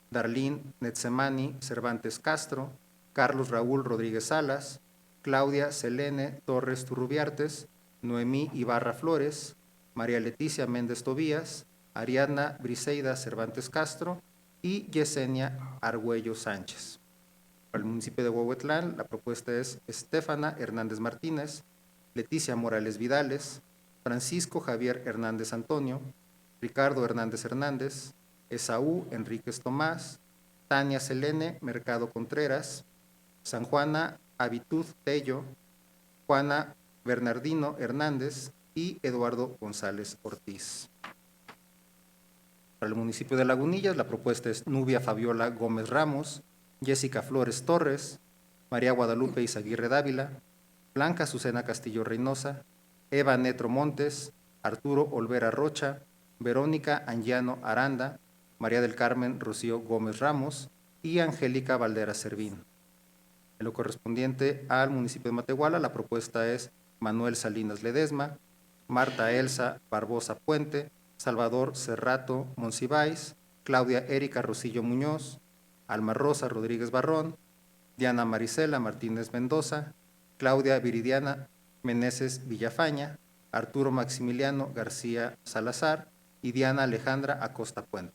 Darlene Netsemani Cervantes Castro, Carlos Raúl Rodríguez Salas, Claudia Selene Torres Turrubiartes, Noemí Ibarra Flores, María Leticia Méndez Tobías, Ariadna Briseida Cervantes Castro y Yesenia Argüello Sánchez. Para el municipio de Huehuetlán, la propuesta es Estefana Hernández Martínez, Leticia Morales Vidales, Francisco Javier Hernández Antonio, Ricardo Hernández Hernández, Esaú Enríquez Tomás, Tania Selene Mercado Contreras, San Juana Abitud Tello, Juana Bernardino Hernández y Eduardo González Ortiz. Para el municipio de Lagunillas, la propuesta es Nubia Fabiola Gómez Ramos, Jessica Flores Torres, María Guadalupe Izaguirre Dávila, Blanca Azucena Castillo Reynosa, Eva Netro Montes, Arturo Olvera Rocha, Verónica Anguiano Aranda, María del Carmen Rocío Gómez Ramos y Angélica Valdera Servín. En lo correspondiente al municipio de Matehuala, la propuesta es Manuel Salinas Ledesma, Marta Elsa Barbosa Puente, Salvador Cerrato Monsiváis, Claudia Erika Rosillo Muñoz, Alma Rosa Rodríguez Barrón, Diana Marisela Martínez Mendoza, Claudia Viridiana Meneses Villafaña, Arturo Maximiliano García Salazar y Diana Alejandra Acosta Puente.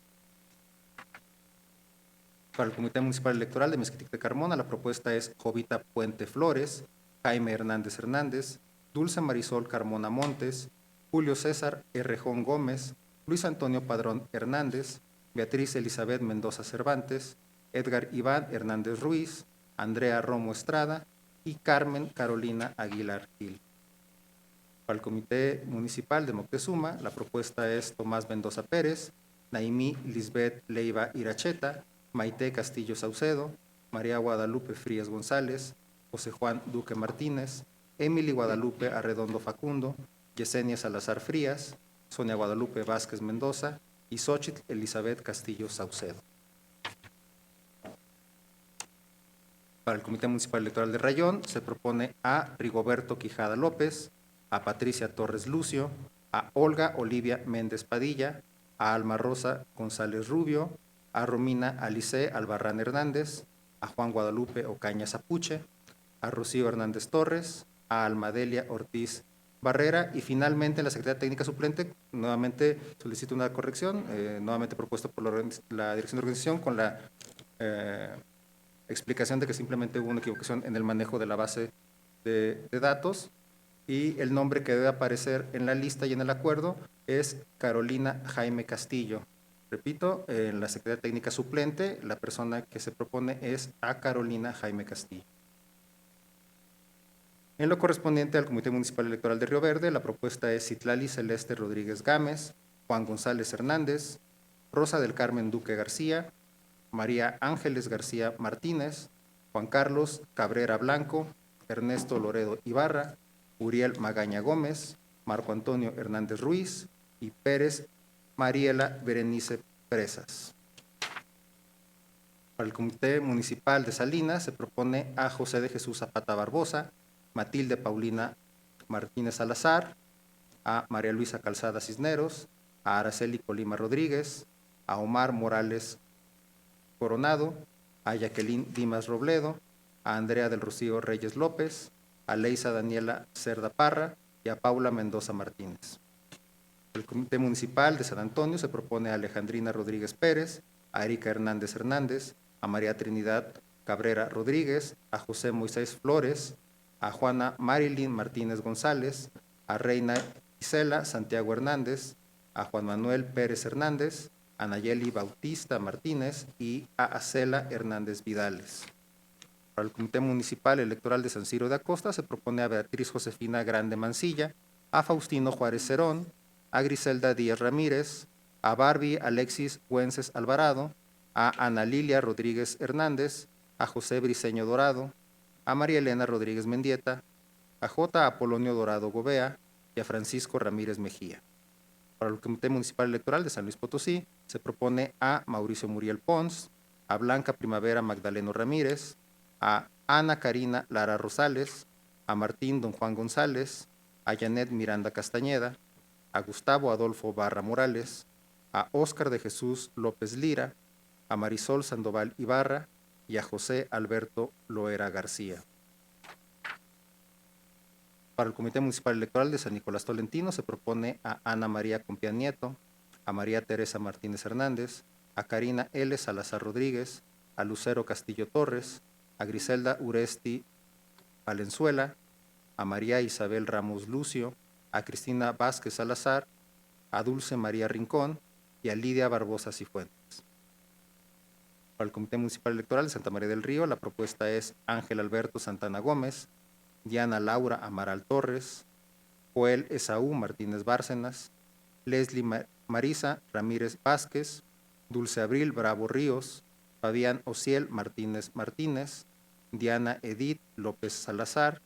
Para el Comité Municipal Electoral de Mezquitic de Carmona, la propuesta es Jovita Puente Flores, Jaime Hernández Hernández, Dulce Marisol Carmona Montes, Julio César Errejón Gómez, Luis Antonio Padrón Hernández, Beatriz Elizabeth Mendoza Cervantes, Edgar Iván Hernández Ruiz, Andrea Romo Estrada y Carmen Carolina Aguilar Gil. Para el Comité Municipal de Moctezuma, la propuesta es Tomás Mendoza Pérez, Naimí Lisbeth Leiva Iracheta, Maite Castillo Saucedo, María Guadalupe Frías González, José Juan Duque Martínez, Emily Guadalupe Arredondo Facundo, Yesenia Salazar Frías, Sonia Guadalupe Vázquez Mendoza y Xóchitl Elizabeth Castillo Saucedo. Para el Comité Municipal Electoral de Rayón se propone a Rigoberto Quijada López, a Patricia Torres Lucio, a Olga Olivia Méndez Padilla, a Alma Rosa González Rubio, a Romina Alice Albarrán Hernández, a Juan Guadalupe Ocaña Zapuche, a Rocío Hernández Torres, a Almadelia Ortiz Barrera y finalmente en la Secretaría Técnica Suplente nuevamente solicito una corrección, nuevamente propuesto por la Dirección de Organización con la explicación de que simplemente hubo una equivocación en el manejo de la base de datos y el nombre que debe aparecer en la lista y en el acuerdo es Carolina Jaime Castillo. Repito, en la Secretaría Técnica Suplente, la persona que se propone es a Carolina Jaime Castillo. En lo correspondiente al Comité Municipal Electoral de Río Verde, la propuesta es Citlali Celeste Rodríguez Gámez, Juan González Hernández, Rosa del Carmen Duque García, María Ángeles García Martínez, Juan Carlos Cabrera Blanco, Ernesto Loredo Ibarra, Uriel Magaña Gómez, Marco Antonio Hernández Ruiz y Pérez Mariela Berenice Presas. Para el Comité Municipal de Salinas se propone a José de Jesús Zapata Barbosa, Matilde Paulina Martínez Salazar, a María Luisa Calzada Cisneros, a Araceli Colima Rodríguez, a Omar Morales Coronado, a Jacqueline Dimas Robledo, a Andrea del Rocío Reyes López, a Leisa Daniela Cerda Parra y a Paula Mendoza Martínez. El Comité Municipal de San Antonio se propone a Alejandrina Rodríguez Pérez, a Erika Hernández Hernández, a María Trinidad Cabrera Rodríguez, a José Moisés Flores, a Juana Marilyn Martínez González, a Reina Isela Santiago Hernández, a Juan Manuel Pérez Hernández, a Nayeli Bautista Martínez y a Acela Hernández Vidales. Para el Comité Municipal Electoral de San Ciro de Acosta se propone a Beatriz Josefina Grande Mancilla, a Faustino Juárez Cerón, a Griselda Díaz Ramírez, a Barbie Alexis Güences Alvarado, a Ana Lilia Rodríguez Hernández, a José Briceño Dorado, a María Elena Rodríguez Mendieta, a J. Apolonio Dorado Gobea y a Francisco Ramírez Mejía. Para el Comité Municipal Electoral de San Luis Potosí se propone a Mauricio Muriel Pons, a Blanca Primavera Magdaleno Ramírez, a Ana Karina Lara Rosales, a Martín Don Juan González, a Janet Miranda Castañeda, a Gustavo Adolfo Barra Morales, a Óscar de Jesús López Lira, a Marisol Sandoval Ibarra y a José Alberto Loera García. Para el Comité Municipal Electoral de San Nicolás Tolentino se propone a Ana María Compián Nieto, a María Teresa Martínez Hernández, a Karina L. Salazar Rodríguez, a Lucero Castillo Torres, a Griselda Uresti Valenzuela, a María Isabel Ramos Lucio, a Cristina Vázquez Salazar, a Dulce María Rincón y a Lidia Barbosa Cifuentes. Para el Comité Municipal Electoral de Santa María del Río, la propuesta es Ángel Alberto Santana Gómez, Diana Laura Amaral Torres, Joel Esaú Martínez Bárcenas, Leslie Marisa Ramírez Vázquez, Dulce Abril Bravo Ríos, Fabián Ociel Martínez Martínez, Diana Edith López Salazar,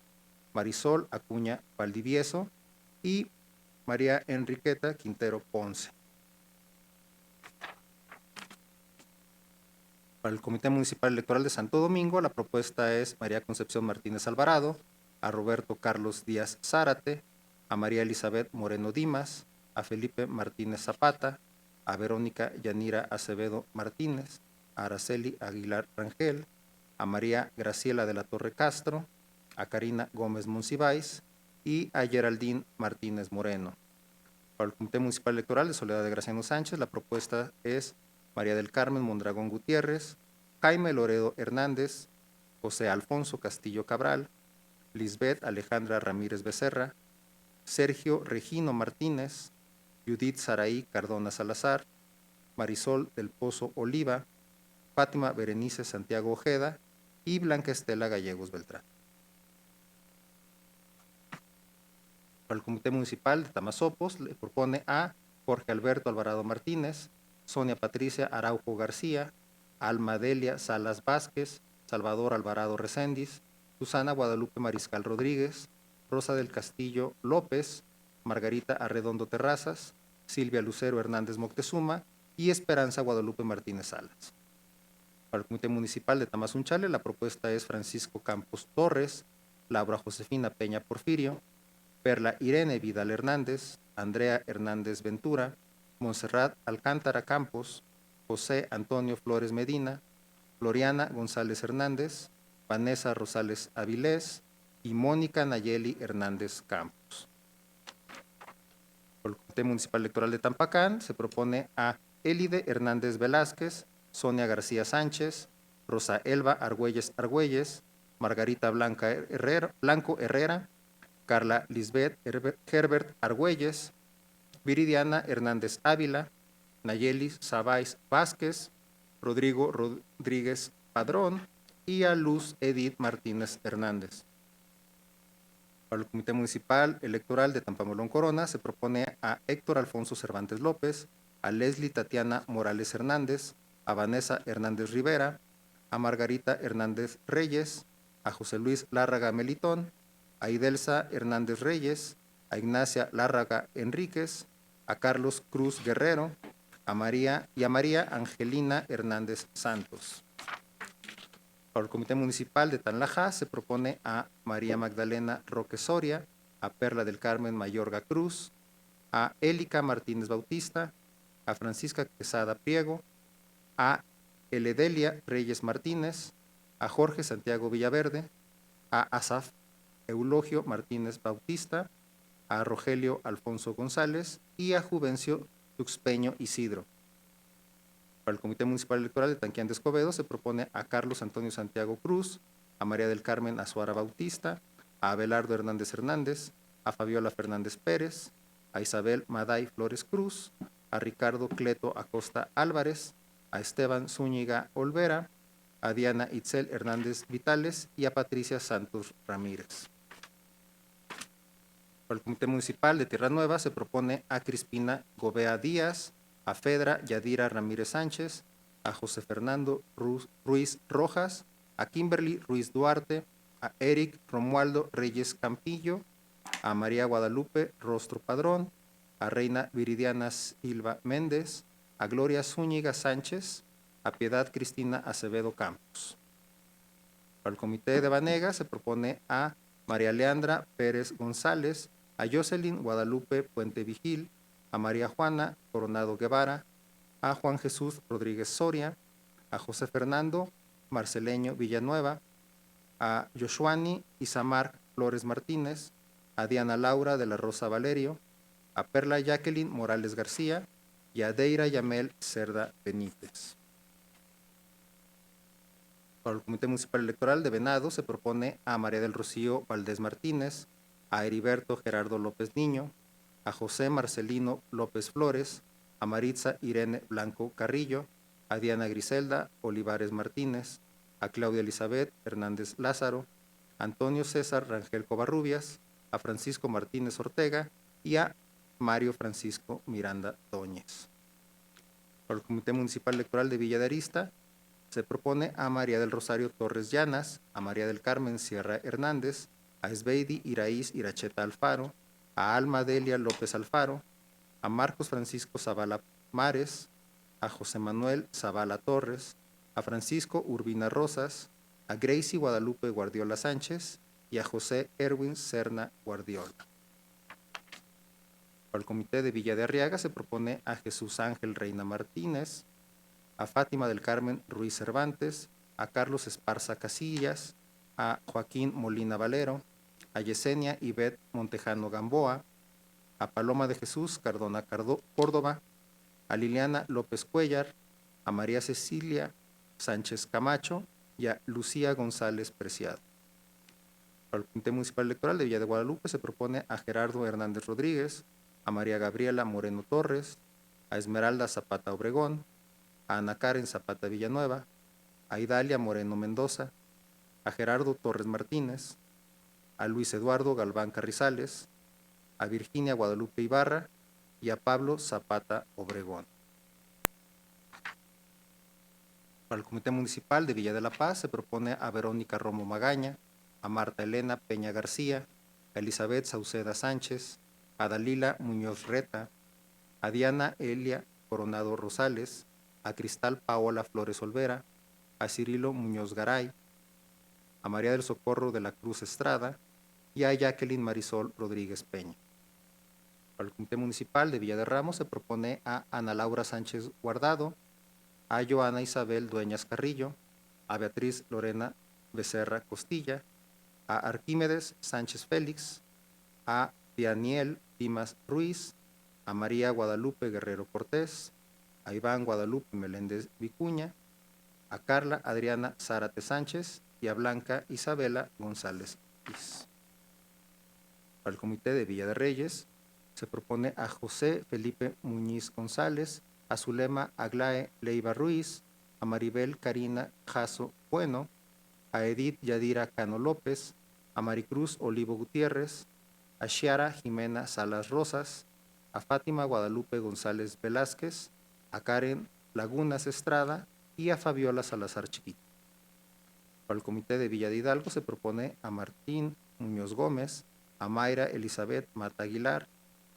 Marisol Acuña Valdivieso y María Enriqueta Quintero Ponce. Para el Comité Municipal Electoral de Santo Domingo, la propuesta es María Concepción Martínez Alvarado, a Roberto Carlos Díaz Zárate, a María Elizabeth Moreno Dimas, a Felipe Martínez Zapata, a Verónica Yanira Acevedo Martínez, a Araceli Aguilar Rangel, a María Graciela de la Torre Castro, a Karina Gómez Monsiváis y a Geraldine Martínez Moreno. Para el Comité Municipal Electoral de Soledad de Graciano Sánchez, la propuesta es María del Carmen Mondragón Gutiérrez, Jaime Loredo Hernández, José Alfonso Castillo Cabral, Lisbeth Alejandra Ramírez Becerra, Sergio Regino Martínez, Judith Saraí Cardona Salazar, Marisol del Pozo Oliva, Fátima Berenice Santiago Ojeda y Blanca Estela Gallegos Beltrán. Para el Comité Municipal de Tamazopos le propone a Jorge Alberto Alvarado Martínez, Sonia Patricia Araujo García, Alma Delia Salas Vázquez, Salvador Alvarado Recendis, Susana Guadalupe Mariscal Rodríguez, Rosa del Castillo López, Margarita Arredondo Terrazas, Silvia Lucero Hernández Moctezuma y Esperanza Guadalupe Martínez Salas. Para el Comité Municipal de Tamazunchale, la propuesta es Francisco Campos Torres, Laura Josefina Peña Porfirio, Perla Irene Vidal Hernández, Andrea Hernández Ventura, Montserrat Alcántara Campos, José Antonio Flores Medina, Floriana González Hernández, Vanessa Rosales Avilés y Mónica Nayeli Hernández Campos. Por el Comité Municipal Electoral de Tampacán se propone a Élide Hernández Velázquez, Sonia García Sánchez, Rosa Elba Argüelles Argüelles, Margarita Blanco Herrera, Carla Lisbeth Herbert Argüelles, Viridiana Hernández Ávila, Nayeli Sabáis Vázquez, Rodrigo Rodríguez Padrón y a Luz Edith Martínez Hernández. Para el Comité Municipal Electoral de Tampamolón Corona se propone a Héctor Alfonso Cervantes López, a Leslie Tatiana Morales Hernández, a Vanessa Hernández Rivera, a Margarita Hernández Reyes, a José Luis Lárraga Melitón, a Idelsa Hernández Reyes, a Ignacia Lárraga Enríquez, a Carlos Cruz Guerrero, a María Angelina Hernández Santos. Para el Comité Municipal de Tanlaja se propone a María Magdalena Roque Soria, a Perla del Carmen Mayorga Cruz, a Élica Martínez Bautista, a Francisca Quesada Priego, a Eledelia Reyes Martínez, a Jorge Santiago Villaverde, a Asaf Eulogio Martínez Bautista, a Rogelio Alfonso González y a Juvencio Tuxpeño Isidro. Para el Comité Municipal Electoral de Tanquián de Escobedo se propone a Carlos Antonio Santiago Cruz, a María del Carmen Azuara Bautista, a Abelardo Hernández Hernández, a Fabiola Fernández Pérez, a Isabel Maday Flores Cruz, a Ricardo Cleto Acosta Álvarez, a Esteban Zúñiga Olvera, a Diana Itzel Hernández Vitales y a Patricia Santos Ramírez. Para el Comité Municipal de Tierra Nueva se propone a Crispina Gobea Díaz, a Fedra Yadira Ramírez Sánchez, a José Fernando Ruiz Rojas, a Kimberly Ruiz Duarte, a Eric Romualdo Reyes Campillo, a María Guadalupe Rostro Padrón, a Reina Viridiana Silva Méndez, a Gloria Zúñiga Sánchez, a Piedad Cristina Acevedo Campos. Para el Comité de Banega se propone a María Leandra Pérez González, a Jocelyn Guadalupe Puente Vigil, a María Juana Coronado Guevara, a Juan Jesús Rodríguez Soria, a José Fernando Marceleño Villanueva, a Yoshuani Isamar Flores Martínez, a Diana Laura de la Rosa Valerio, a Perla Jacqueline Morales García y a Deira Yamel Cerda Benítez. Para el Comité Municipal Electoral de Venado se propone a María del Rocío Valdés Martínez, a Heriberto Gerardo López Niño, a José Marcelino López Flores, a Maritza Irene Blanco Carrillo, a Diana Griselda Olivares Martínez, a Claudia Elizabeth Hernández Lázaro, a Antonio César Rangel Covarrubias, a Francisco Martínez Ortega y a Mario Francisco Miranda Dóñez. Para el Comité Municipal Electoral de Villa de Arista, se propone a María del Rosario Torres Llanas, a María del Carmen Sierra Hernández, a Esbeidi Iraíz Iracheta Alfaro, a Alma Delia López Alfaro, a Marcos Francisco Zavala Mares, a José Manuel Zavala Torres, a Francisco Urbina Rosas, a Gracie Guadalupe Guardiola Sánchez y a José Erwin Serna Guardiola. Para el Comité de Villa de Arriaga se propone a Jesús Ángel Reina Martínez, a Fátima del Carmen Ruiz Cervantes, a Carlos Esparza Casillas, a Joaquín Molina Valero, a Yesenia Ivette Montejano Gamboa, a Paloma de Jesús Cardona Córdoba, a Liliana López Cuellar, a María Cecilia Sánchez Camacho y a Lucía González Preciado. Para el Comité Municipal Electoral de Villa de Guadalupe se propone a Gerardo Hernández Rodríguez, a María Gabriela Moreno Torres, a Esmeralda Zapata Obregón, a Ana Karen Zapata Villanueva, a Idalia Moreno Mendoza, a Gerardo Torres Martínez, a Luis Eduardo Galván Carrizales, a Virginia Guadalupe Ibarra y a Pablo Zapata Obregón. Para el Comité Municipal de Villa de la Paz se propone a Verónica Romo Magaña, a Marta Elena Peña García, a Elizabeth Sauceda Sánchez, a Dalila Muñoz Reta, a Diana Elia Coronado Rosales, a Cristal Paola Flores Olvera, a Cirilo Muñoz Garay, a María del Socorro de la Cruz Estrada y a Jacqueline Marisol Rodríguez Peña. Para el Comité Municipal de Villa de Ramos se propone a Ana Laura Sánchez Guardado, a Joana Isabel Dueñas Carrillo, a Beatriz Lorena Becerra Costilla, a Arquímedes Sánchez Félix, a Daniel Dimas Ruiz, a María Guadalupe Guerrero Cortés, a Iván Guadalupe Meléndez Vicuña, a Carla Adriana Zárate Sánchez y a Blanca Isabela González Piz. Para el Comité de Villa de Reyes se propone a José Felipe Muñiz González, a Zulema Aglae Leiva Ruiz, a Maribel Karina Jasso Bueno, a Edith Yadira Cano López, a Maricruz Olivo Gutiérrez, a Xiara Jimena Salas Rosas, a Fátima Guadalupe González Velázquez, a Karen Lagunas Estrada y a Fabiola Salazar Chiquito. Para el Comité de Villa de Hidalgo se propone a Martín Muñoz Gómez, a Mayra Elizabeth Mata Aguilar,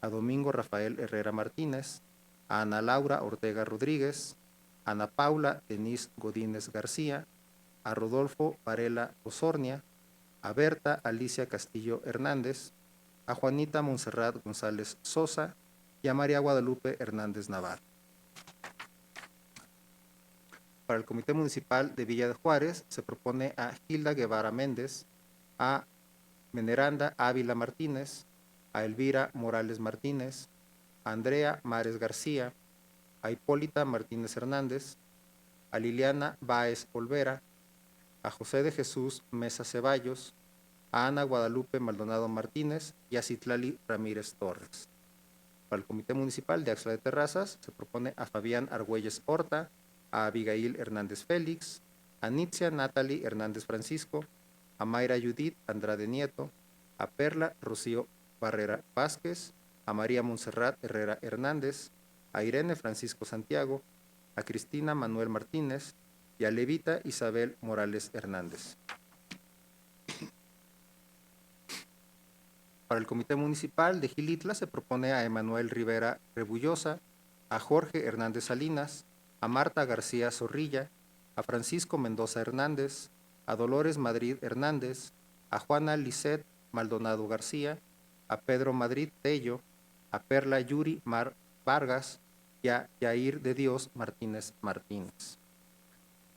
a Domingo Rafael Herrera Martínez, a Ana Laura Ortega Rodríguez, a Ana Paula Denise Godínez García, a Rodolfo Varela Osornia, a Berta Alicia Castillo Hernández, a Juanita Montserrat González Sosa y a María Guadalupe Hernández Navarro. Para el Comité Municipal de Villa de Juárez se propone a Hilda Guevara Méndez, a Veneranda Ávila Martínez, a Elvira Morales Martínez, a Andrea Mares García, a Hipólita Martínez Hernández, a Liliana Báez Olvera, a José de Jesús Mesa Ceballos, a Ana Guadalupe Maldonado Martínez y a Citlali Ramírez Torres. Para el Comité Municipal de Axla de Terrazas se propone a Fabián Argüelles Horta, a Abigail Hernández Félix, a Nitzia Natalie Hernández Francisco, a Mayra Judith Andrade Nieto, a Perla Rocío Barrera Vázquez, a María Montserrat Herrera Hernández, a Irene Francisco Santiago, a Cristina Manuel Martínez y a Levita Isabel Morales Hernández. Para el Comité Municipal de Gilitla se propone a Emanuel Rivera Rebullosa, a Jorge Hernández Salinas, a Marta García Zorrilla, a Francisco Mendoza Hernández, a Dolores Madrid Hernández, a Juana Lisset Maldonado García, a Pedro Madrid Tello, a Perla Yuri Mar Vargas y a Yair de Dios Martínez Martínez.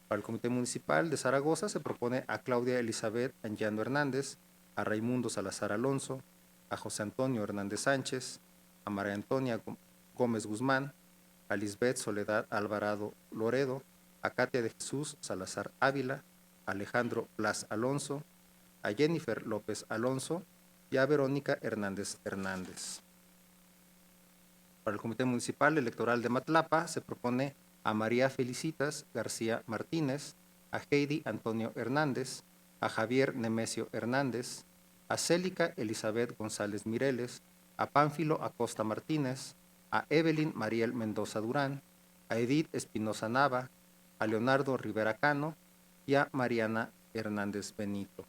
Para el Comité Municipal de Zaragoza se propone a Claudia Elizabeth Anllano Hernández, a Raimundo Salazar Alonso, a José Antonio Hernández Sánchez, a María Antonia Gómez Guzmán, a Lisbeth Soledad Alvarado Loredo, a Katia de Jesús Salazar Ávila, a Alejandro Blas Alonso, a Jennifer López Alonso y a Verónica Hernández Hernández. Para el Comité Municipal Electoral de Matlapa se propone a María Felicitas García Martínez, a Heidi Antonio Hernández, a Javier Nemesio Hernández, a Célica Elizabeth González Mireles, a Pánfilo Acosta Martínez, a Evelyn Mariel Mendoza Durán, a Edith Espinosa Nava, a Leonardo Rivera Cano y a Mariana Hernández Benito.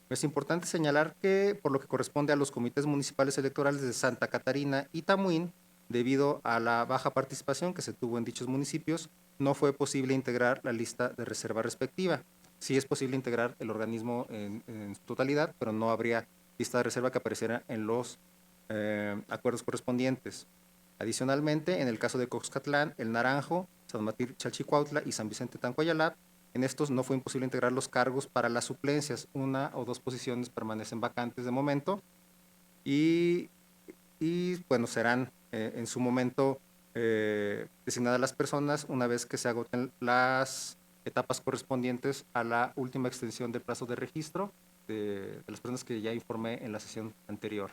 Es importante señalar que, por lo que corresponde a los comités municipales electorales de Santa Catarina y Tamuín, debido a la baja participación que se tuvo en dichos municipios, no fue posible integrar la lista de reserva respectiva. Sí es posible integrar el organismo en su totalidad, pero no habría lista de reserva que apareciera en los acuerdos correspondientes. Adicionalmente, en el caso de Coxcatlán, El Naranjo, San Martín Chalchicuautla y San Vicente Tancuayalap, en estos no fue imposible integrar los cargos para las suplencias. 1 o 2 posiciones permanecen vacantes de momento y bueno, serán en su momento designadas las personas una vez que se agoten las etapas correspondientes a la última extensión del plazo de registro de las personas que ya informé en la sesión anterior.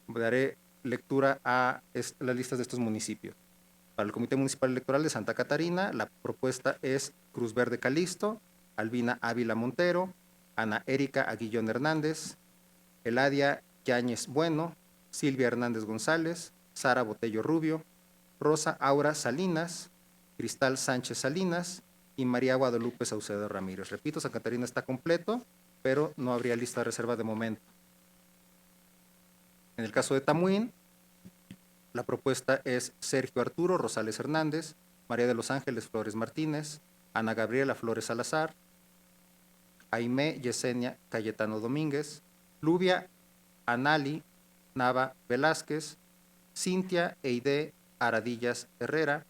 Daré lectura a las listas de estos municipios. Para el Comité Municipal Electoral de Santa Catarina, la propuesta es Cruz Verde Calisto, Albina Ávila Montero, Ana Erika Aguillón Hernández, Eladia Yáñez Bueno, Silvia Hernández González, Sara Botello Rubio, Rosa Aura Salinas, Cristal Sánchez Salinas y María Guadalupe Saucedo Ramírez. Repito, Santa Catarina está completo, pero no habría lista de reserva de momento. En el caso de Tamuín, la propuesta es Sergio Arturo Rosales Hernández, María de los Ángeles Flores Martínez, Ana Gabriela Flores Salazar, Aimé Yesenia Cayetano Domínguez, Lubia Anali Nava Velázquez, Cintia Eide Aradillas Herrera,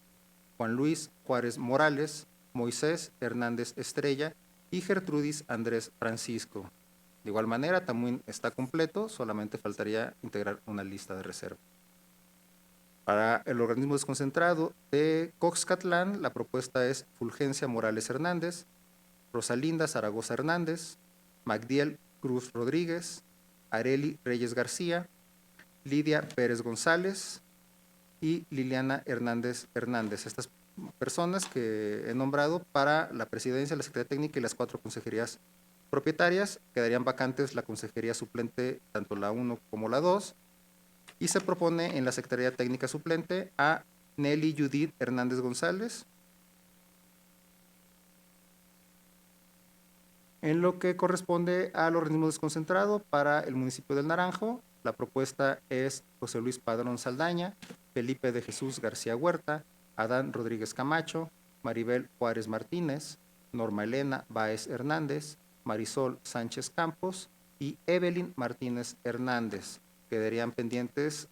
Juan Luis Juárez Morales, Moisés Hernández Estrella y Gertrudis Andrés Francisco. De igual manera, Tamuín está completo, solamente faltaría integrar una lista de reserva. Para el organismo desconcentrado de Coxcatlán, la propuesta es Fulgencia Morales Hernández, Rosalinda Zaragoza Hernández, Magdiel Cruz Rodríguez, Areli Reyes García, Lidia Pérez González y Liliana Hernández Hernández. Estas personas que he nombrado para la presidencia, la Secretaría Técnica y las 4 consejerías propietarias. Quedarían vacantes la consejería suplente, tanto la 1 como la 2, y se propone en la Secretaría Técnica suplente a Nelly Judith Hernández González. En lo que corresponde al organismo desconcentrado para el municipio del Naranjo, la propuesta es José Luis Padrón Saldaña, Felipe de Jesús García Huerta, Adán Rodríguez Camacho, Maribel Juárez Martínez, Norma Elena Báez Hernández, Marisol Sánchez Campos y Evelyn Martínez Hernández. Quedarían pendientes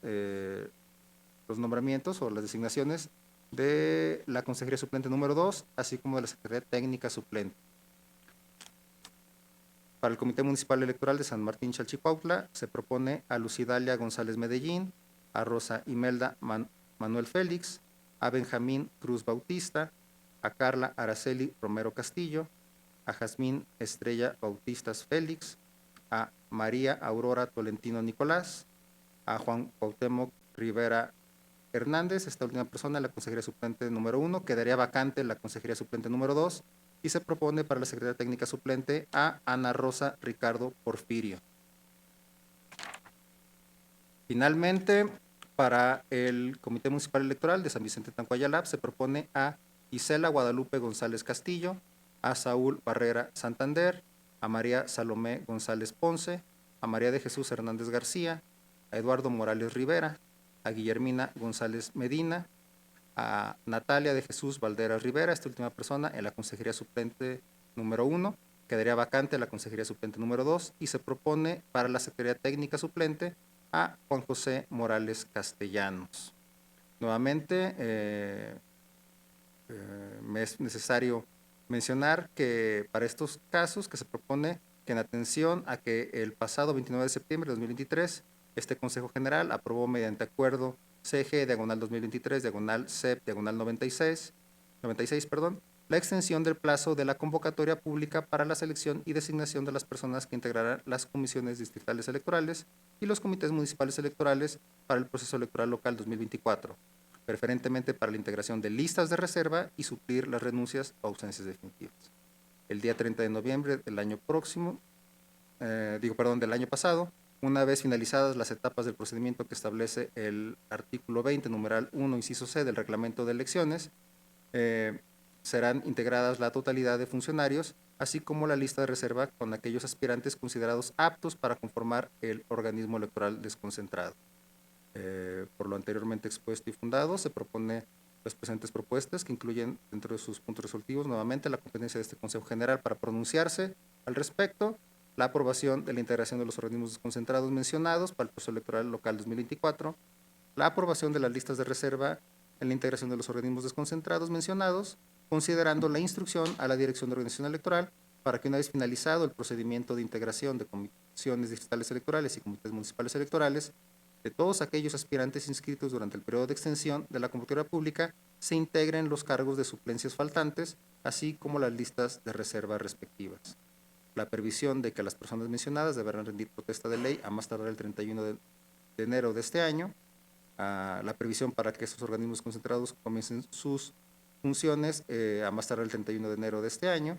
los nombramientos o las designaciones de la consejería suplente número 2, así como de la Secretaría Técnica suplente. Para el Comité Municipal Electoral de San Martín Chalchicuautla se propone a Lucidalia González Medellín, a Rosa Imelda Manuel Félix, a Benjamín Cruz Bautista, a Carla Araceli Romero Castillo, a Jazmín Estrella Bautistas Félix, a María Aurora Tolentino Nicolás, a Juan Cuauhtémoc Rivera Hernández. Esta última persona, la consejería suplente número 1, quedaría vacante la consejería suplente número 2 y se propone para la Secretaría Técnica suplente a Ana Rosa Ricardo Porfirio. Finalmente, para el Comité Municipal Electoral de San Vicente Tancuayalap se propone a Isela Guadalupe González Castillo, a Saúl Barrera Santander, a María Salomé González Ponce, a María de Jesús Hernández García, a Eduardo Morales Rivera, a Guillermina González Medina, a Natalia de Jesús Valderas Rivera, esta última persona en la consejería suplente número 1, quedaría vacante la consejería suplente número 2 y se propone para la Secretaría Técnica suplente a Juan José Morales Castellanos. Nuevamente, me es necesario mencionar que para estos casos que se propone que en atención a que el pasado 29 de septiembre de 2023 este Consejo General aprobó mediante acuerdo CG diagonal 2023 diagonal CEP diagonal 96, la extensión del plazo de la convocatoria pública para la selección y designación de las personas que integrarán las comisiones distritales electorales y los comités municipales electorales para el proceso electoral local 2024, preferentemente para la integración de listas de reserva y suplir las renuncias o ausencias definitivas. El día 30 de noviembre del año pasado, Una vez finalizadas las etapas del procedimiento que establece el artículo 20, numeral 1, inciso C del reglamento de elecciones, serán integradas la totalidad de funcionarios, así como la lista de reserva con aquellos aspirantes considerados aptos para conformar el organismo electoral desconcentrado. Por lo anteriormente expuesto y fundado, se propone las presentes propuestas, que incluyen dentro de sus puntos resolutivos nuevamente la competencia de este Consejo General para pronunciarse al respecto, la aprobación de la integración de los organismos desconcentrados mencionados para el proceso electoral local 2024, la aprobación de las listas de reserva en la integración de los organismos desconcentrados mencionados, considerando la instrucción a la Dirección de Organización Electoral para que una vez finalizado el procedimiento de integración de comisiones distritales electorales y comités municipales electorales, de todos aquellos aspirantes inscritos durante el periodo de extensión de la convocatoria pública, se integren los cargos de suplencias faltantes, así como las listas de reserva respectivas. La previsión de que las personas mencionadas deberán rendir protesta de ley a más tardar el 31 de enero de este año, la previsión para que estos organismos concentrados comiencen sus funciones a más tardar el 31 de enero de este año,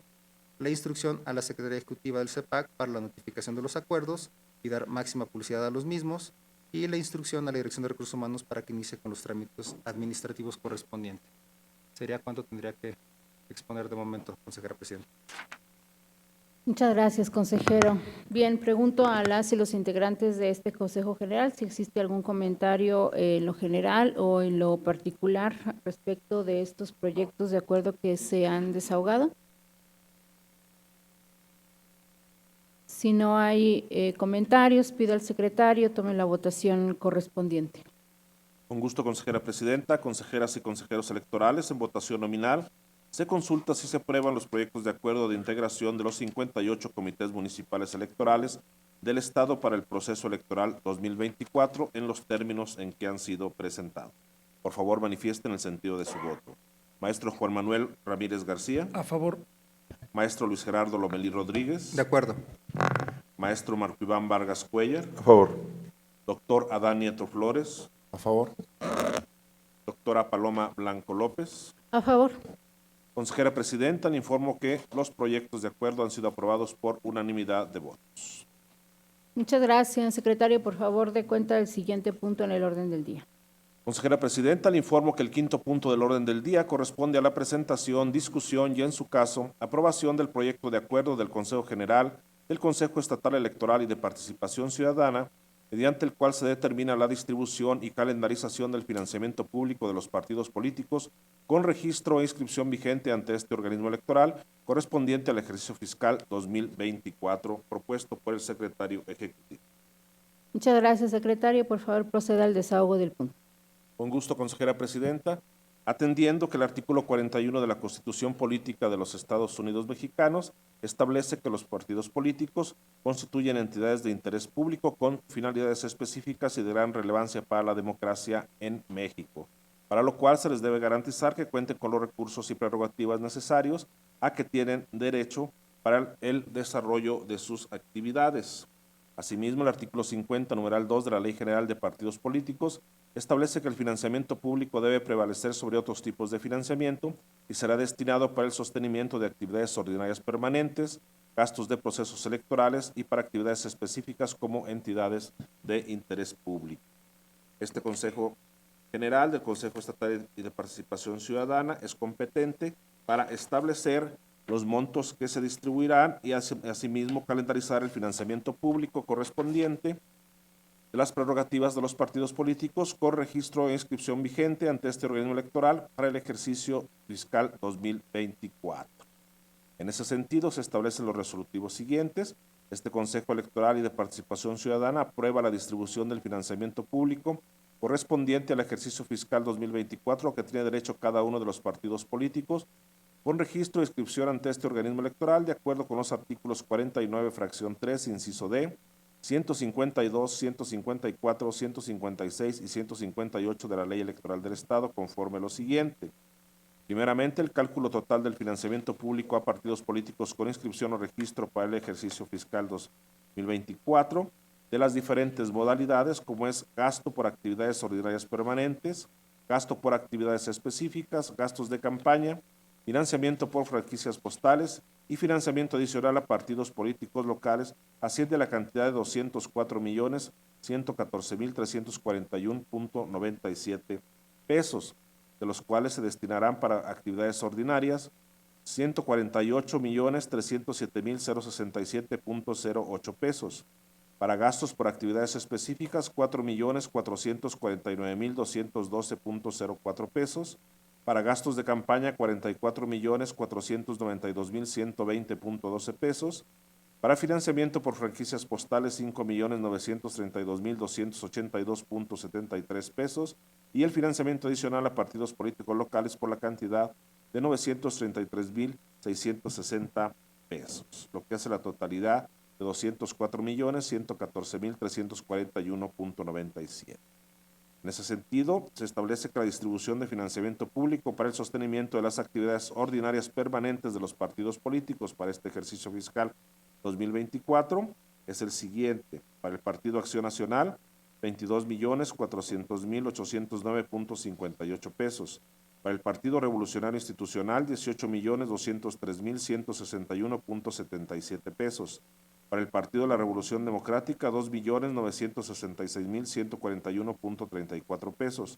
la instrucción a la Secretaría Ejecutiva del CEPAC para la notificación de los acuerdos y dar máxima publicidad a los mismos, y la instrucción a la Dirección de Recursos Humanos para que inicie con los trámites administrativos correspondientes. ¿Sería cuánto tendría que exponer de momento, consejera presidenta? Muchas gracias, consejero. Bien, pregunto a las y los integrantes de este Consejo General si existe algún comentario en lo general o en lo particular respecto de estos proyectos de acuerdo que se han desahogado. Si no hay comentarios, pido al secretario tome la votación correspondiente. Con gusto, consejera presidenta. Consejeras y consejeros electorales, en votación nominal, se consulta si se aprueban los proyectos de acuerdo de integración de los 58 comités municipales electorales del Estado para el proceso electoral 2024 en los términos en que han sido presentados. Por favor, manifiesten el sentido de su voto. Maestro Juan Manuel Ramírez García. A favor. Maestro Luis Gerardo Lomelí Rodríguez. De acuerdo. Maestro Marco Iván Vargas Cuellar. A favor. Doctor Adán Nieto Flores. A favor. Doctora Paloma Blanco López. A favor. Consejera presidenta, le informo que los proyectos de acuerdo han sido aprobados por unanimidad de votos. Muchas gracias, secretario. Por favor, dé cuenta del siguiente punto en el orden del día. Consejera presidenta, le informo que el quinto punto del orden del día corresponde a la presentación, discusión y, en su caso, aprobación del proyecto de acuerdo del Consejo General, del Consejo Estatal Electoral y de Participación Ciudadana, mediante el cual se determina la distribución y calendarización del financiamiento público de los partidos políticos con registro e inscripción vigente ante este organismo electoral correspondiente al ejercicio fiscal 2024, propuesto por el secretario ejecutivo. Muchas gracias, secretario. Por favor, proceda al desahogo del punto. Con gusto, consejera presidenta. Atendiendo que el artículo 41 de la Constitución Política de los Estados Unidos Mexicanos establece que los partidos políticos constituyen entidades de interés público con finalidades específicas y de gran relevancia para la democracia en México, para lo cual se les debe garantizar que cuenten con los recursos y prerrogativas necesarios a que tienen derecho para el desarrollo de sus actividades. Asimismo, el artículo 50, numeral 2 de la Ley General de Partidos Políticos establece que el financiamiento público debe prevalecer sobre otros tipos de financiamiento y será destinado para el sostenimiento de actividades ordinarias permanentes, gastos de procesos electorales y para actividades específicas como entidades de interés público. Este Consejo General del Consejo Estatal y de Participación Ciudadana es competente para establecer los montos que se distribuirán y asimismo calendarizar el financiamiento público correspondiente de las prerrogativas de los partidos políticos con registro e inscripción vigente ante este organismo electoral para el ejercicio fiscal 2024. En ese sentido, se establecen los resolutivos siguientes. Este Consejo Electoral y de Participación Ciudadana aprueba la distribución del financiamiento público correspondiente al ejercicio fiscal 2024 que tiene derecho cada uno de los partidos políticos con registro e inscripción ante este organismo electoral de acuerdo con los artículos 49, fracción 3, inciso D, 152, 154, 156 y 158 de la Ley Electoral del Estado conforme lo siguiente. Primeramente, el cálculo total del financiamiento público a partidos políticos con inscripción o registro para el ejercicio fiscal 2024 de las diferentes modalidades como es gasto por actividades ordinarias permanentes, gasto por actividades específicas, gastos de campaña, financiamiento por franquicias postales y financiamiento adicional a partidos políticos locales asciende a la cantidad de 204.114.341.97 pesos, de los cuales se destinarán para actividades ordinarias 148.307.067.08 pesos, para gastos por actividades específicas 4.449.212.04 pesos, para gastos de campaña 44.492.120.12 pesos, para financiamiento por franquicias postales 5.932.282.73 pesos y el financiamiento adicional a partidos políticos locales por la cantidad de 933.660 pesos, lo que hace la totalidad de 204.114.341.97. En ese sentido, se establece que la distribución de financiamiento público para el sostenimiento de las actividades ordinarias permanentes de los partidos políticos para este ejercicio fiscal 2024 es el siguiente. Para el Partido Acción Nacional, 22.400.809.58 pesos. Para el Partido Revolucionario Institucional, 18.203.161.77 pesos. Para el Partido de la Revolución Democrática, 2.966.141.34 pesos.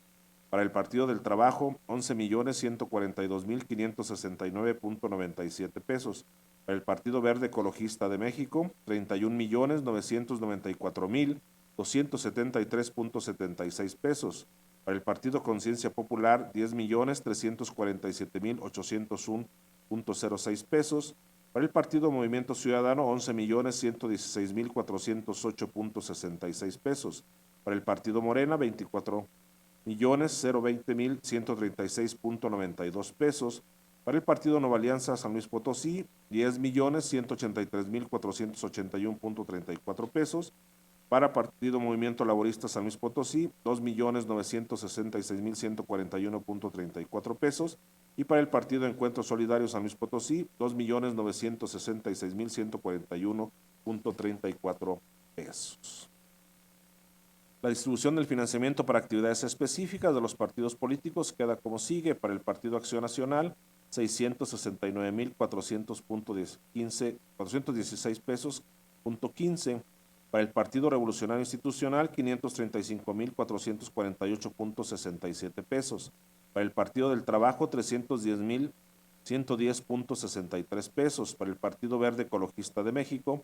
Para el Partido del Trabajo, 11.142.569.97 pesos. Para el Partido Verde Ecologista de México, 31.999.273.76 pesos. Para el Partido Conciencia Popular, 10.347.801.06 pesos. Para el Partido Movimiento Ciudadano, 11.116.408.66 pesos. Para el Partido Morena, 24.020.136.92 pesos. Para el Partido Nueva Alianza San Luis Potosí, 10.183.481.34 pesos. Para Partido Movimiento Laborista San Luis Potosí, 2.966.141.34 pesos. Y para el Partido Encuentro Solidario San Luis Potosí, 2.966.141.34 pesos. La distribución del financiamiento para actividades específicas de los partidos políticos queda como sigue. Para el Partido Acción Nacional, 669.416 pesos, .15. Para el Partido Revolucionario Institucional, 535.448.67 pesos. Para el Partido del Trabajo, 310.110.63 pesos. Para el Partido Verde Ecologista de México,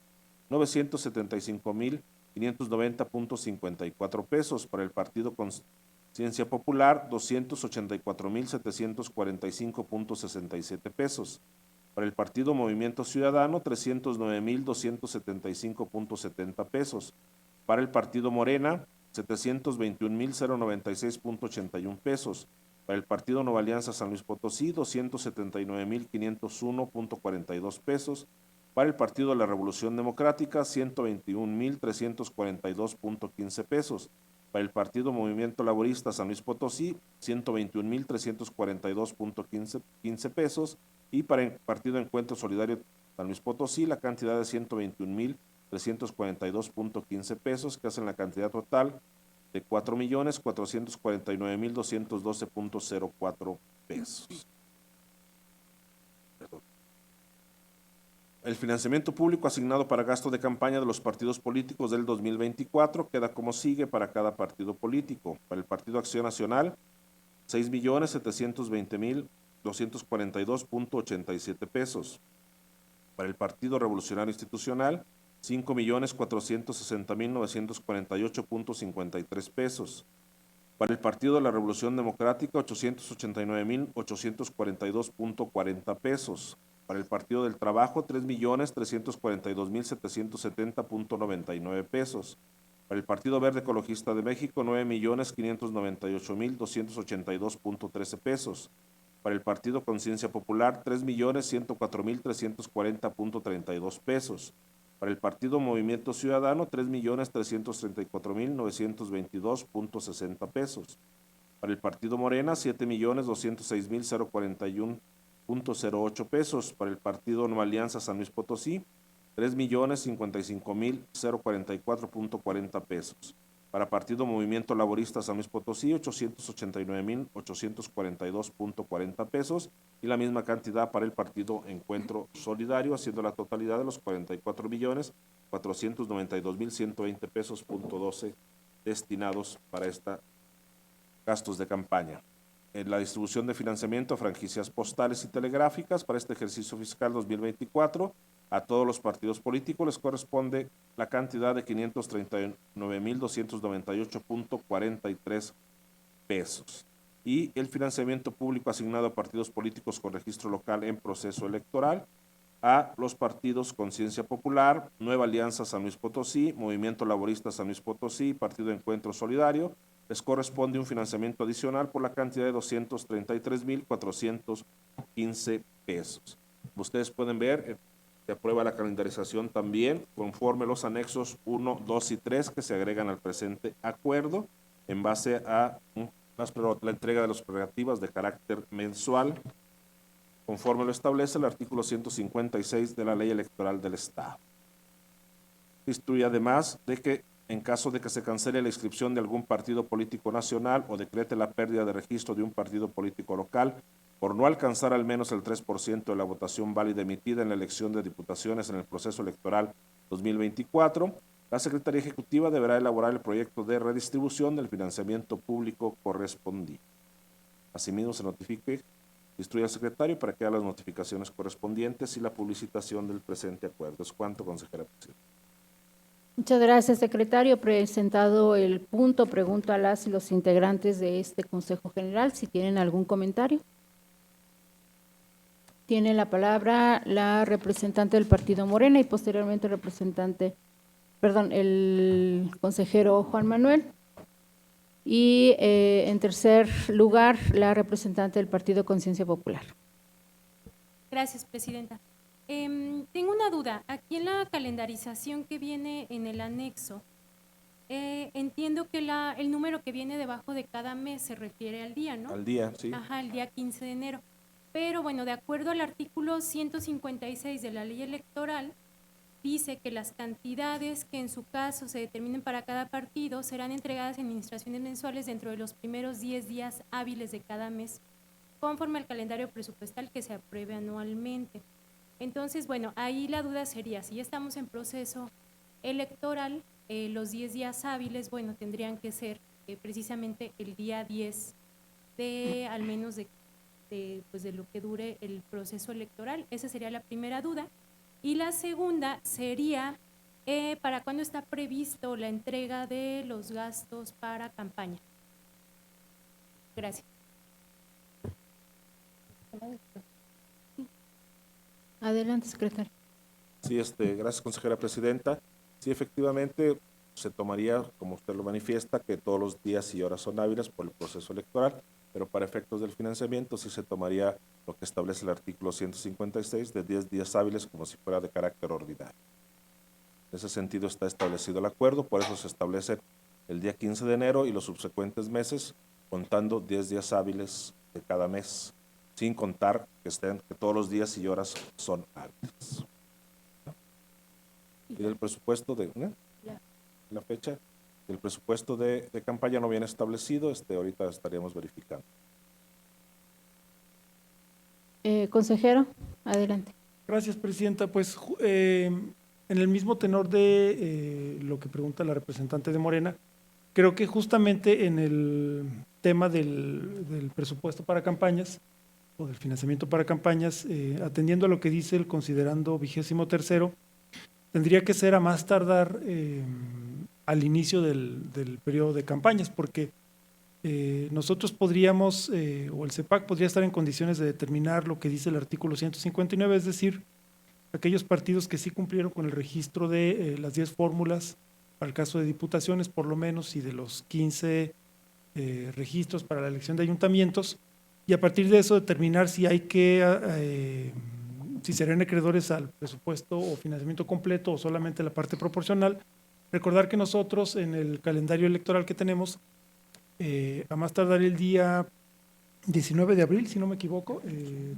975.590.54 pesos. Para el Partido Conciencia Popular, 284.745.67 pesos. Para el Partido Movimiento Ciudadano, 309.275.70 pesos. Para el Partido Morena, 721.096.81 pesos. Para el Partido Nueva Alianza San Luis Potosí, 279.501.42 pesos. Para el Partido de la Revolución Democrática, 121.342.15 pesos. Para el Partido Movimiento Laborista San Luis Potosí, 121.342.15 pesos. Y para el Partido Encuentro Solidario San Luis Potosí, la cantidad de 121.342.15 pesos, que hacen la cantidad total de 4.449.212.04 pesos. El financiamiento público asignado para gasto de campaña de los partidos políticos del 2024 queda como sigue para cada partido político. Para el Partido Acción Nacional, 6.720.242.87 pesos. Para el Partido Revolucionario Institucional, 5.460.948.53 pesos. Para el Partido de la Revolución Democrática, 889.842.40 pesos. Para el Partido del Trabajo, 3.342.770.99 pesos. Para el Partido Verde Ecologista de México, 9.598.282.13 pesos. Para el Partido Conciencia Popular, 3.104.340.32 pesos. Para el Partido Movimiento Ciudadano, 3.334.922.60 pesos. Para el Partido Morena, 7.206.041.08 pesos. Para el Partido Nueva Alianza San Luis Potosí, 3.055.044.40 pesos. Para Partido Movimiento Laborista San Luis Potosí, 889,842.40 pesos, y la misma cantidad para el Partido Encuentro Solidario, haciendo la totalidad de los 44,492,120 pesos, .12 destinados para estos gastos de campaña. En la distribución de financiamiento a franquicias postales y telegráficas para este ejercicio fiscal 2024, a todos los partidos políticos les corresponde la cantidad de 539,298.43 pesos. Y el financiamiento público asignado a partidos políticos con registro local en proceso electoral, a los partidos Conciencia Popular, Nueva Alianza San Luis Potosí, Movimiento Laborista San Luis Potosí, Partido Encuentro Solidario, les corresponde un financiamiento adicional por la cantidad de 233,415 pesos. Ustedes pueden ver, se aprueba la calendarización también conforme los anexos 1, 2 y 3 que se agregan al presente acuerdo en base a la entrega de las prerrogativas de carácter mensual, conforme lo establece el artículo 156 de la Ley Electoral del Estado. Instruye además de que en caso de que se cancele la inscripción de algún partido político nacional o decrete la pérdida de registro de un partido político local por no alcanzar al menos el 3% de la votación válida emitida en la elección de diputaciones en el proceso electoral 2024, la Secretaría Ejecutiva deberá elaborar el proyecto de redistribución del financiamiento público correspondiente. Asimismo, se notifique, instruye al secretario para que haga las notificaciones correspondientes y la publicitación del presente acuerdo. Es cuanto, consejera presidenta. Muchas gracias, secretario. Presentado el punto, pregunto a las y los integrantes de este Consejo General si tienen algún comentario. Tiene la palabra la representante del Partido Morena y posteriormente el consejero Juan Manuel. Y en tercer lugar, la representante del Partido Conciencia Popular. Gracias, presidenta. Tengo una duda. Aquí en la calendarización que viene en el anexo, entiendo que el número que viene debajo de cada mes se refiere al día, ¿no? Al día, sí. Ajá, el día 15 de enero. Pero bueno, de acuerdo al artículo 156 de la Ley Electoral, dice que las cantidades que en su caso se determinen para cada partido serán entregadas en administraciones mensuales dentro de los primeros 10 días hábiles de cada mes, conforme al calendario presupuestal que se apruebe anualmente. Entonces, bueno, ahí la duda sería, si ya estamos en proceso electoral, los 10 días hábiles, bueno, tendrían que ser precisamente el día 10 al menos de lo que dure el proceso electoral. Esa sería la primera duda. Y la segunda sería, ¿para cuándo está previsto la entrega de los gastos para campaña? Gracias. Adelante, secretario. Sí, gracias, consejera presidenta. Sí, efectivamente, se tomaría, como usted lo manifiesta, que todos los días y horas son hábiles por el proceso electoral, pero para efectos del financiamiento sí se tomaría lo que establece el artículo 156 de 10 días hábiles como si fuera de carácter ordinario. En ese sentido está establecido el acuerdo, por eso se establece el día 15 de enero y los subsecuentes meses, contando 10 días hábiles de cada mes, sin contar que todos los días y horas son hábiles. Y del presupuesto la fecha del presupuesto de campaña no viene establecido, ahorita estaríamos verificando. Consejero, adelante. Gracias, presidenta. Pues en el mismo tenor de lo que pregunta la representante de Morena, creo que justamente en el tema del presupuesto para campañas o del financiamiento para campañas, atendiendo a lo que dice el considerando 23º, tendría que ser a más tardar al inicio del periodo de campañas, porque nosotros podríamos, o el CEPAC podría estar en condiciones de determinar lo que dice el artículo 159, es decir, aquellos partidos que sí cumplieron con el registro de las 10 fórmulas para el caso de diputaciones, por lo menos, y de los 15 registros para la elección de ayuntamientos, y a partir de eso determinar si hay que, si serían acreedores al presupuesto o financiamiento completo o solamente la parte proporcional. Recordar que nosotros en el calendario electoral que tenemos, a más tardar el día 19 de abril, si no me equivoco,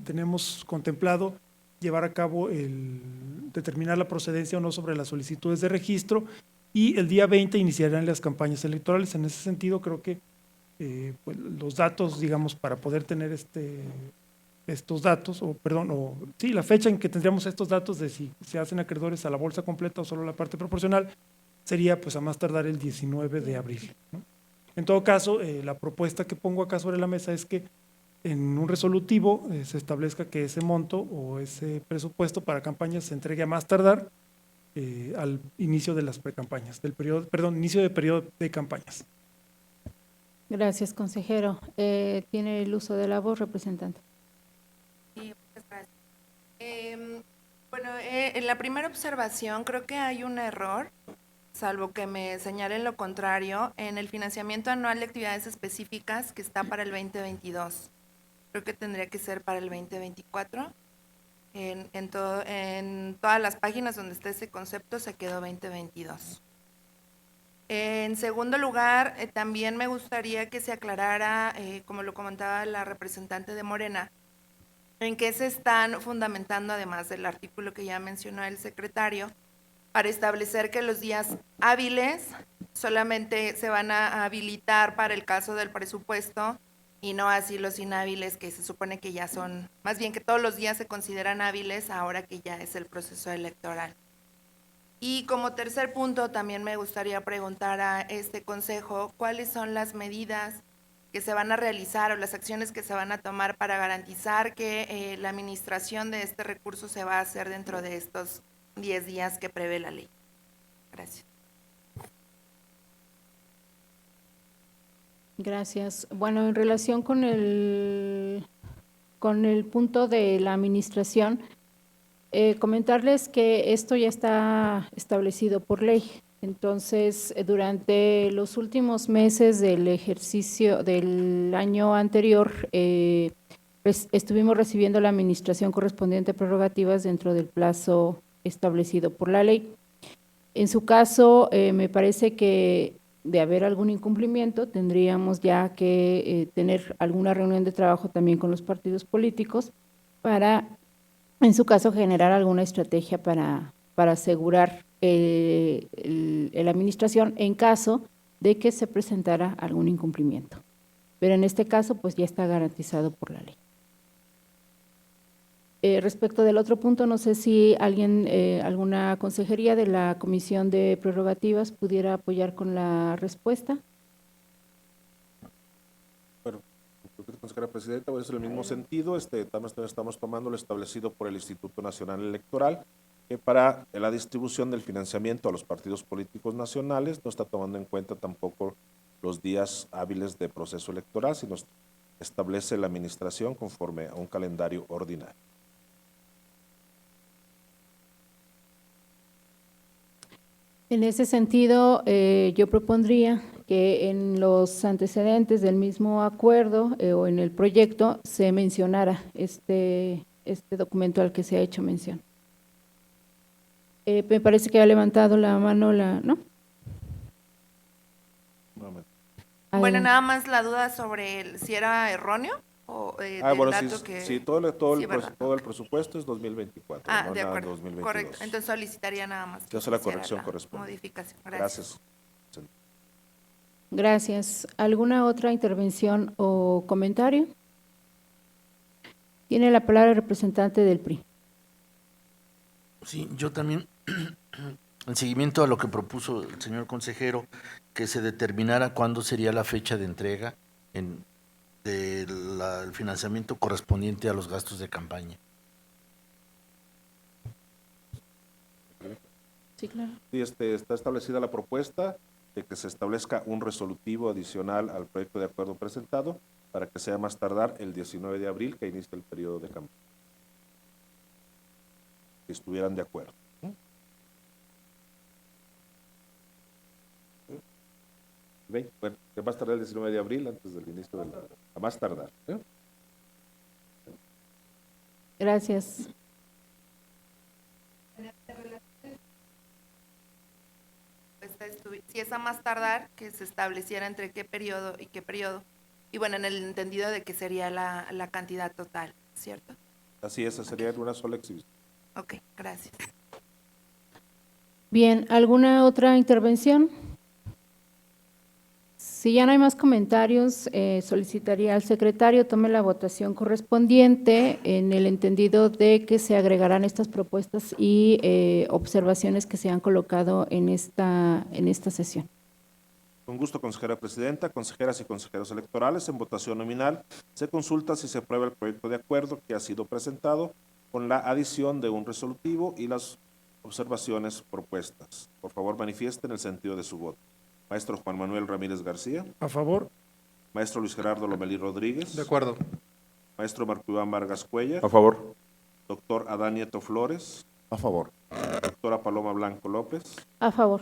tenemos contemplado llevar a cabo determinar la procedencia o no sobre las solicitudes de registro y el día 20 iniciarán las campañas electorales. En ese sentido, creo que pues los datos, digamos, para poder tener estos datos, la fecha en que tendríamos estos datos de si se hacen acreedores a la bolsa completa o solo la parte proporcional, sería pues a más tardar el 19 de abril, ¿no? En todo caso, la propuesta que pongo acá sobre la mesa es que en un resolutivo se establezca que ese monto o ese presupuesto para campañas se entregue a más tardar al inicio de las precampañas, inicio de periodo de campañas. Gracias, consejero. Tiene el uso de la voz, representante. Sí, muchas gracias. Bueno, en la primera observación creo que hay un error, salvo que me señalen lo contrario, en el financiamiento anual de actividades específicas que está para el 2022. Creo que tendría que ser para el 2024. En todas las páginas donde está ese concepto se quedó 2022. En segundo lugar, también me gustaría que se aclarara, como lo comentaba la representante de Morena, en qué se están fundamentando, además del artículo que ya mencionó el secretario, para establecer que los días hábiles solamente se van a habilitar para el caso del presupuesto y no así los inhábiles, que se supone que ya son, más bien que todos los días se consideran hábiles ahora que ya es el proceso electoral. Y como tercer punto, también me gustaría preguntar a este consejo, ¿cuáles son las medidas que se van a realizar o las acciones que se van a tomar para garantizar que la administración de este recurso se va a hacer dentro de estos 10 días que prevé la ley? Gracias. Gracias. Bueno, en relación con el punto de la administración, comentarles que esto ya está establecido por ley. Entonces, durante los últimos meses del ejercicio del año anterior, estuvimos recibiendo la administración correspondiente a prerrogativas dentro del plazo establecido por la ley. En su caso, me parece que de haber algún incumplimiento, tendríamos ya que tener alguna reunión de trabajo también con los partidos políticos para, en su caso, generar alguna estrategia para asegurar la administración en caso de que se presentara algún incumplimiento. Pero en este caso, pues ya está garantizado por la ley. Respecto del otro punto, no sé si alguien, alguna consejería de la Comisión de Prerrogativas pudiera apoyar con la respuesta. Bueno, consejera presidenta, voy a hacer el mismo sentido. También estamos tomando lo establecido por el Instituto Nacional Electoral, que para la distribución del financiamiento a los partidos políticos nacionales no está tomando en cuenta tampoco los días hábiles de proceso electoral, sino establece la administración conforme a un calendario ordinario. En ese sentido, yo propondría que en los antecedentes del mismo acuerdo o en el proyecto se mencionara este documento al que se ha hecho mención. Me parece que ha levantado la mano ¿no? Bueno, nada más la duda sobre si era erróneo o del Bueno, dato sí, que… sí, todo el ¿verdad? presupuesto es 2024, Ah, no de nada acuerdo, 2022. correcto. Entonces solicitaría nada más. Se hace la hiciera corrección correspondiente. Modificación. Gracias. Gracias. ¿Alguna otra intervención o comentario? Tiene la palabra el representante del PRI. Sí, yo también, en seguimiento a lo que propuso el señor consejero, que se determinara cuándo sería la fecha de entrega del financiamiento correspondiente a los gastos de campaña. Sí, claro. Sí, está establecida la propuesta de que se establezca un resolutivo adicional al proyecto de acuerdo presentado para que sea más tardar el 19 de abril que inicie el periodo de campaña. Si estuvieran de acuerdo. Bueno, que más tardar el 19 de abril antes del inicio del… a más tardar. Gracias. Si es a más tardar, que se estableciera entre qué periodo y qué periodo. Y bueno, en el entendido de que sería la cantidad total, ¿cierto? Así es, sería en una sola exhibición. Ok, gracias. Bien, ¿alguna otra intervención? Si ya no hay más comentarios, solicitaría al secretario tome la votación correspondiente en el entendido de que se agregarán estas propuestas y observaciones que se han colocado en esta sesión. Con gusto, consejera presidenta, consejeras y consejeros electorales, en votación nominal se consulta si se aprueba el proyecto de acuerdo que ha sido presentado con la adición de un resolutivo y las observaciones propuestas. Por favor, manifiesten el sentido de su voto. Maestro Juan Manuel Ramírez García. A favor. Maestro Luis Gerardo Lomelí Rodríguez. De acuerdo. Maestro Marco Iván Vargas Cuellar. A favor. Doctor Adán Nieto Flores. A favor. Doctora Paloma Blanco López. A favor.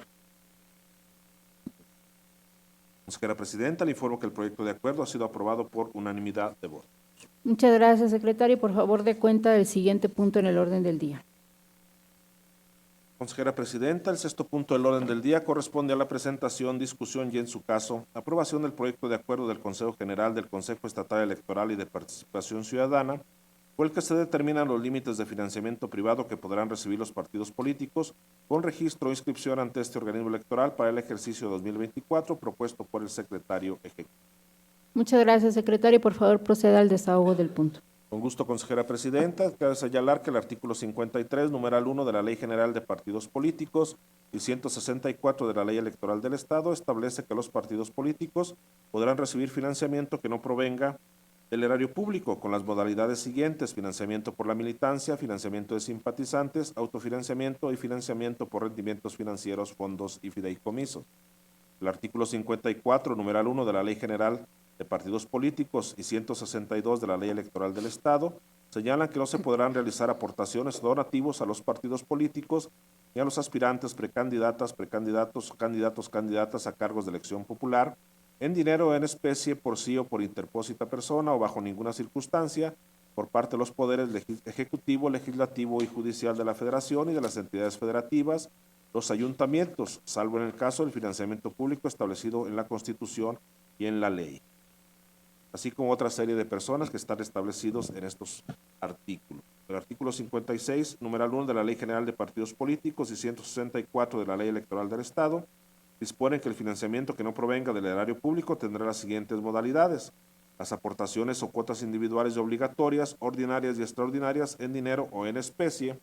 Consejera presidenta, le informo que el proyecto de acuerdo ha sido aprobado por unanimidad de votos. Muchas gracias, secretario. Por favor, dé cuenta del siguiente punto en el orden del día. Consejera presidenta, el sexto punto del orden del día corresponde a la presentación, discusión y, en su caso, aprobación del proyecto de acuerdo del Consejo General del Consejo Estatal Electoral y de Participación Ciudadana, por el que se determinan los límites de financiamiento privado que podrán recibir los partidos políticos con registro o inscripción ante este organismo electoral para el ejercicio 2024, propuesto por el secretario ejecutivo. Muchas gracias, secretario. Por favor, proceda al desahogo del punto. Con gusto, consejera presidenta. Cabe señalar que el artículo 53, numeral 1 de la Ley General de Partidos Políticos y 164 de la Ley Electoral del Estado establece que los partidos políticos podrán recibir financiamiento que no provenga del erario público con las modalidades siguientes: financiamiento por la militancia, financiamiento de simpatizantes, autofinanciamiento y financiamiento por rendimientos financieros, fondos y fideicomisos. El artículo 54, numeral 1 de la Ley General de Partidos Políticos y 162 de la Ley Electoral del Estado señalan que no se podrán realizar aportaciones o donativos a los partidos políticos ni a los aspirantes, precandidatas, precandidatos, candidatas a cargos de elección popular en dinero o en especie, por sí o por interpósita persona o bajo ninguna circunstancia por parte de los poderes ejecutivo, legislativo y judicial de la Federación y de las entidades federativas, los ayuntamientos, salvo en el caso del financiamiento público establecido en la Constitución y en la ley, así como otra serie de personas que están establecidos en estos artículos. El artículo 56, numeral 1 de la Ley General de Partidos Políticos y 164 de la Ley Electoral del Estado disponen que el financiamiento que no provenga del erario público tendrá las siguientes modalidades: las aportaciones o cuotas individuales y obligatorias, ordinarias y extraordinarias en dinero o en especie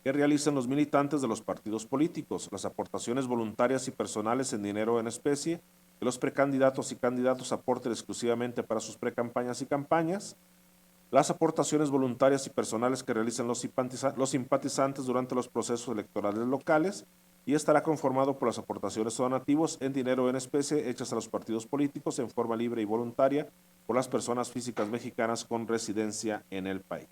que realicen los militantes de los partidos políticos, las aportaciones voluntarias y personales en dinero o en especie que los precandidatos y candidatos aporten exclusivamente para sus precampañas y campañas, las aportaciones voluntarias y personales que realicen los simpatizantes durante los procesos electorales locales, y estará conformado por las aportaciones o donativos en dinero o en especie hechas a los partidos políticos en forma libre y voluntaria por las personas físicas mexicanas con residencia en el país.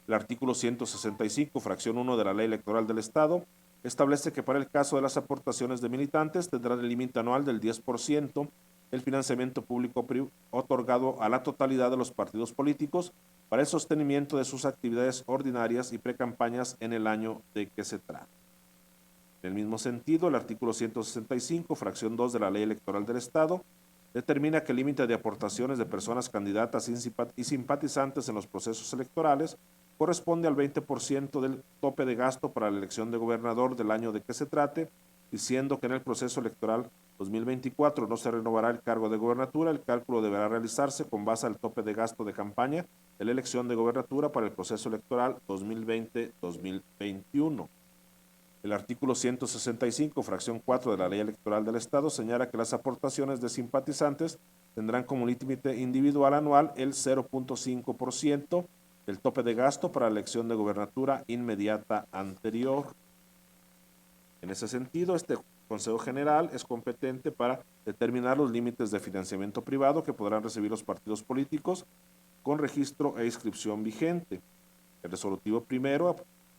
El artículo 165, fracción 1 de la Ley Electoral del Estado, establece que para el caso de las aportaciones de militantes tendrán el límite anual del 10% del financiamiento público otorgado a la totalidad de los partidos políticos para el sostenimiento de sus actividades ordinarias y precampañas en el año de que se trata. En el mismo sentido, el artículo 165, fracción 2 de la Ley Electoral del Estado, determina que el límite de aportaciones de personas candidatas y simpatizantes en los procesos electorales corresponde al 20% del tope de gasto para la elección de gobernador del año de que se trate, diciendo que en el proceso electoral 2024 no se renovará el cargo de gobernatura. El cálculo deberá realizarse con base al tope de gasto de campaña de la elección de gobernatura para el proceso electoral 2020-2021. El artículo 165, fracción 4 de la Ley Electoral del Estado señala que las aportaciones de simpatizantes tendrán como límite individual anual el 0.5% del tope de gasto para la elección de gobernatura inmediata anterior. En ese sentido, este Consejo General es competente para determinar los límites de financiamiento privado que podrán recibir los partidos políticos con registro e inscripción vigente. El resolutivo primero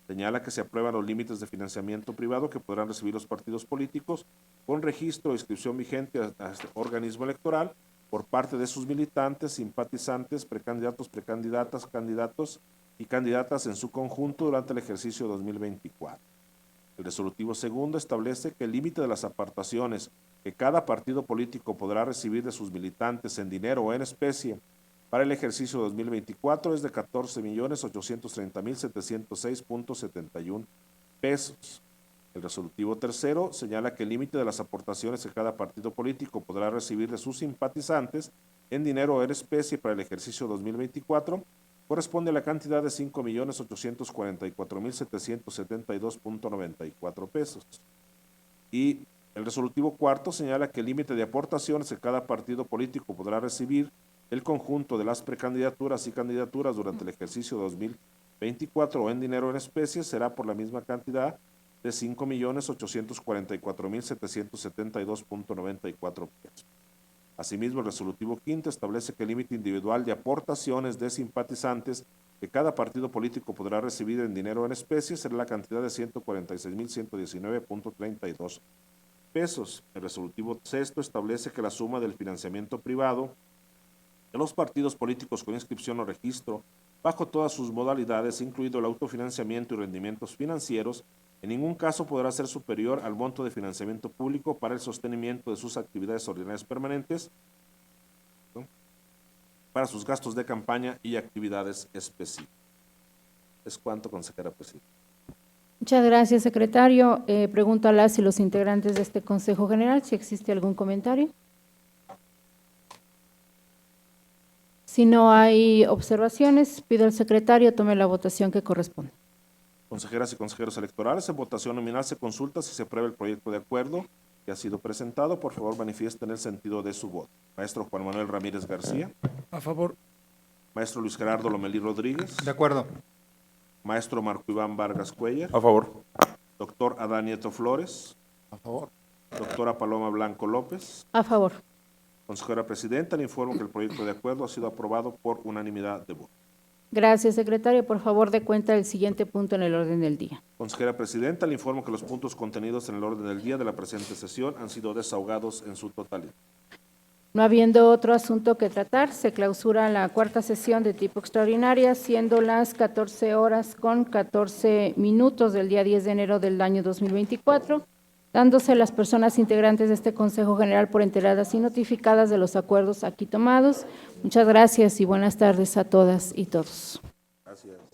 señala que se aprueban los límites de financiamiento privado que podrán recibir los partidos políticos con registro e inscripción vigente a este organismo electoral por parte de sus militantes, simpatizantes, precandidatos, precandidatas, candidatos y candidatas en su conjunto durante el ejercicio 2024. El resolutivo segundo establece que el límite de las aportaciones que cada partido político podrá recibir de sus militantes en dinero o en especie para el ejercicio 2024 es de 14.830.706.71 pesos. El resolutivo tercero señala que el límite de las aportaciones que cada partido político podrá recibir de sus simpatizantes en dinero o en especie para el ejercicio 2024 corresponde a la cantidad de 5.844.772.94 pesos. Y el resolutivo cuarto señala que el límite de aportaciones que cada partido político podrá recibir el conjunto de las precandidaturas y candidaturas durante el ejercicio 2024 o en dinero o en especie será por la misma cantidad de 5.844.772.94 pesos. Asimismo, el resolutivo quinto establece que el límite individual de aportaciones de simpatizantes que cada partido político podrá recibir en dinero o en especie será la cantidad de 146.119.32 pesos. El resolutivo sexto establece que la suma del financiamiento privado de los partidos políticos con inscripción o registro, bajo todas sus modalidades, incluido el autofinanciamiento y rendimientos financieros, en ningún caso podrá ser superior al monto de financiamiento público para el sostenimiento de sus actividades ordinarias permanentes, ¿no?, para sus gastos de campaña y actividades específicas. Es cuanto, consejera presidenta. Muchas gracias, secretario. Pregunto a las y los integrantes de este Consejo General si existe algún comentario. Si no hay observaciones, pido al secretario tome la votación que corresponde. Consejeras y consejeros electorales, en votación nominal se consulta si se aprueba el proyecto de acuerdo que ha sido presentado. Por favor, manifiesten el sentido de su voto. Maestro Juan Manuel Ramírez García. A favor. Maestro Luis Gerardo Lomelí Rodríguez. De acuerdo. Maestro Marco Iván Vargas Cuellar. A favor. Doctor Adán Nieto Flores. A favor. Doctora Paloma Blanco López. A favor. Consejera presidenta, le informo que el proyecto de acuerdo ha sido aprobado por unanimidad de votos. Gracias, secretario. Por favor, dé cuenta del siguiente punto en el orden del día. Consejera presidenta, le informo que los puntos contenidos en el orden del día de la presente sesión han sido desahogados en su totalidad. No habiendo otro asunto que tratar, se clausura la cuarta sesión de tipo extraordinaria, siendo las 14:14 del día 10 de enero del año 2024, dándose a las personas integrantes de este Consejo General por enteradas y notificadas de los acuerdos aquí tomados. Muchas gracias y buenas tardes a todas y todos. Gracias.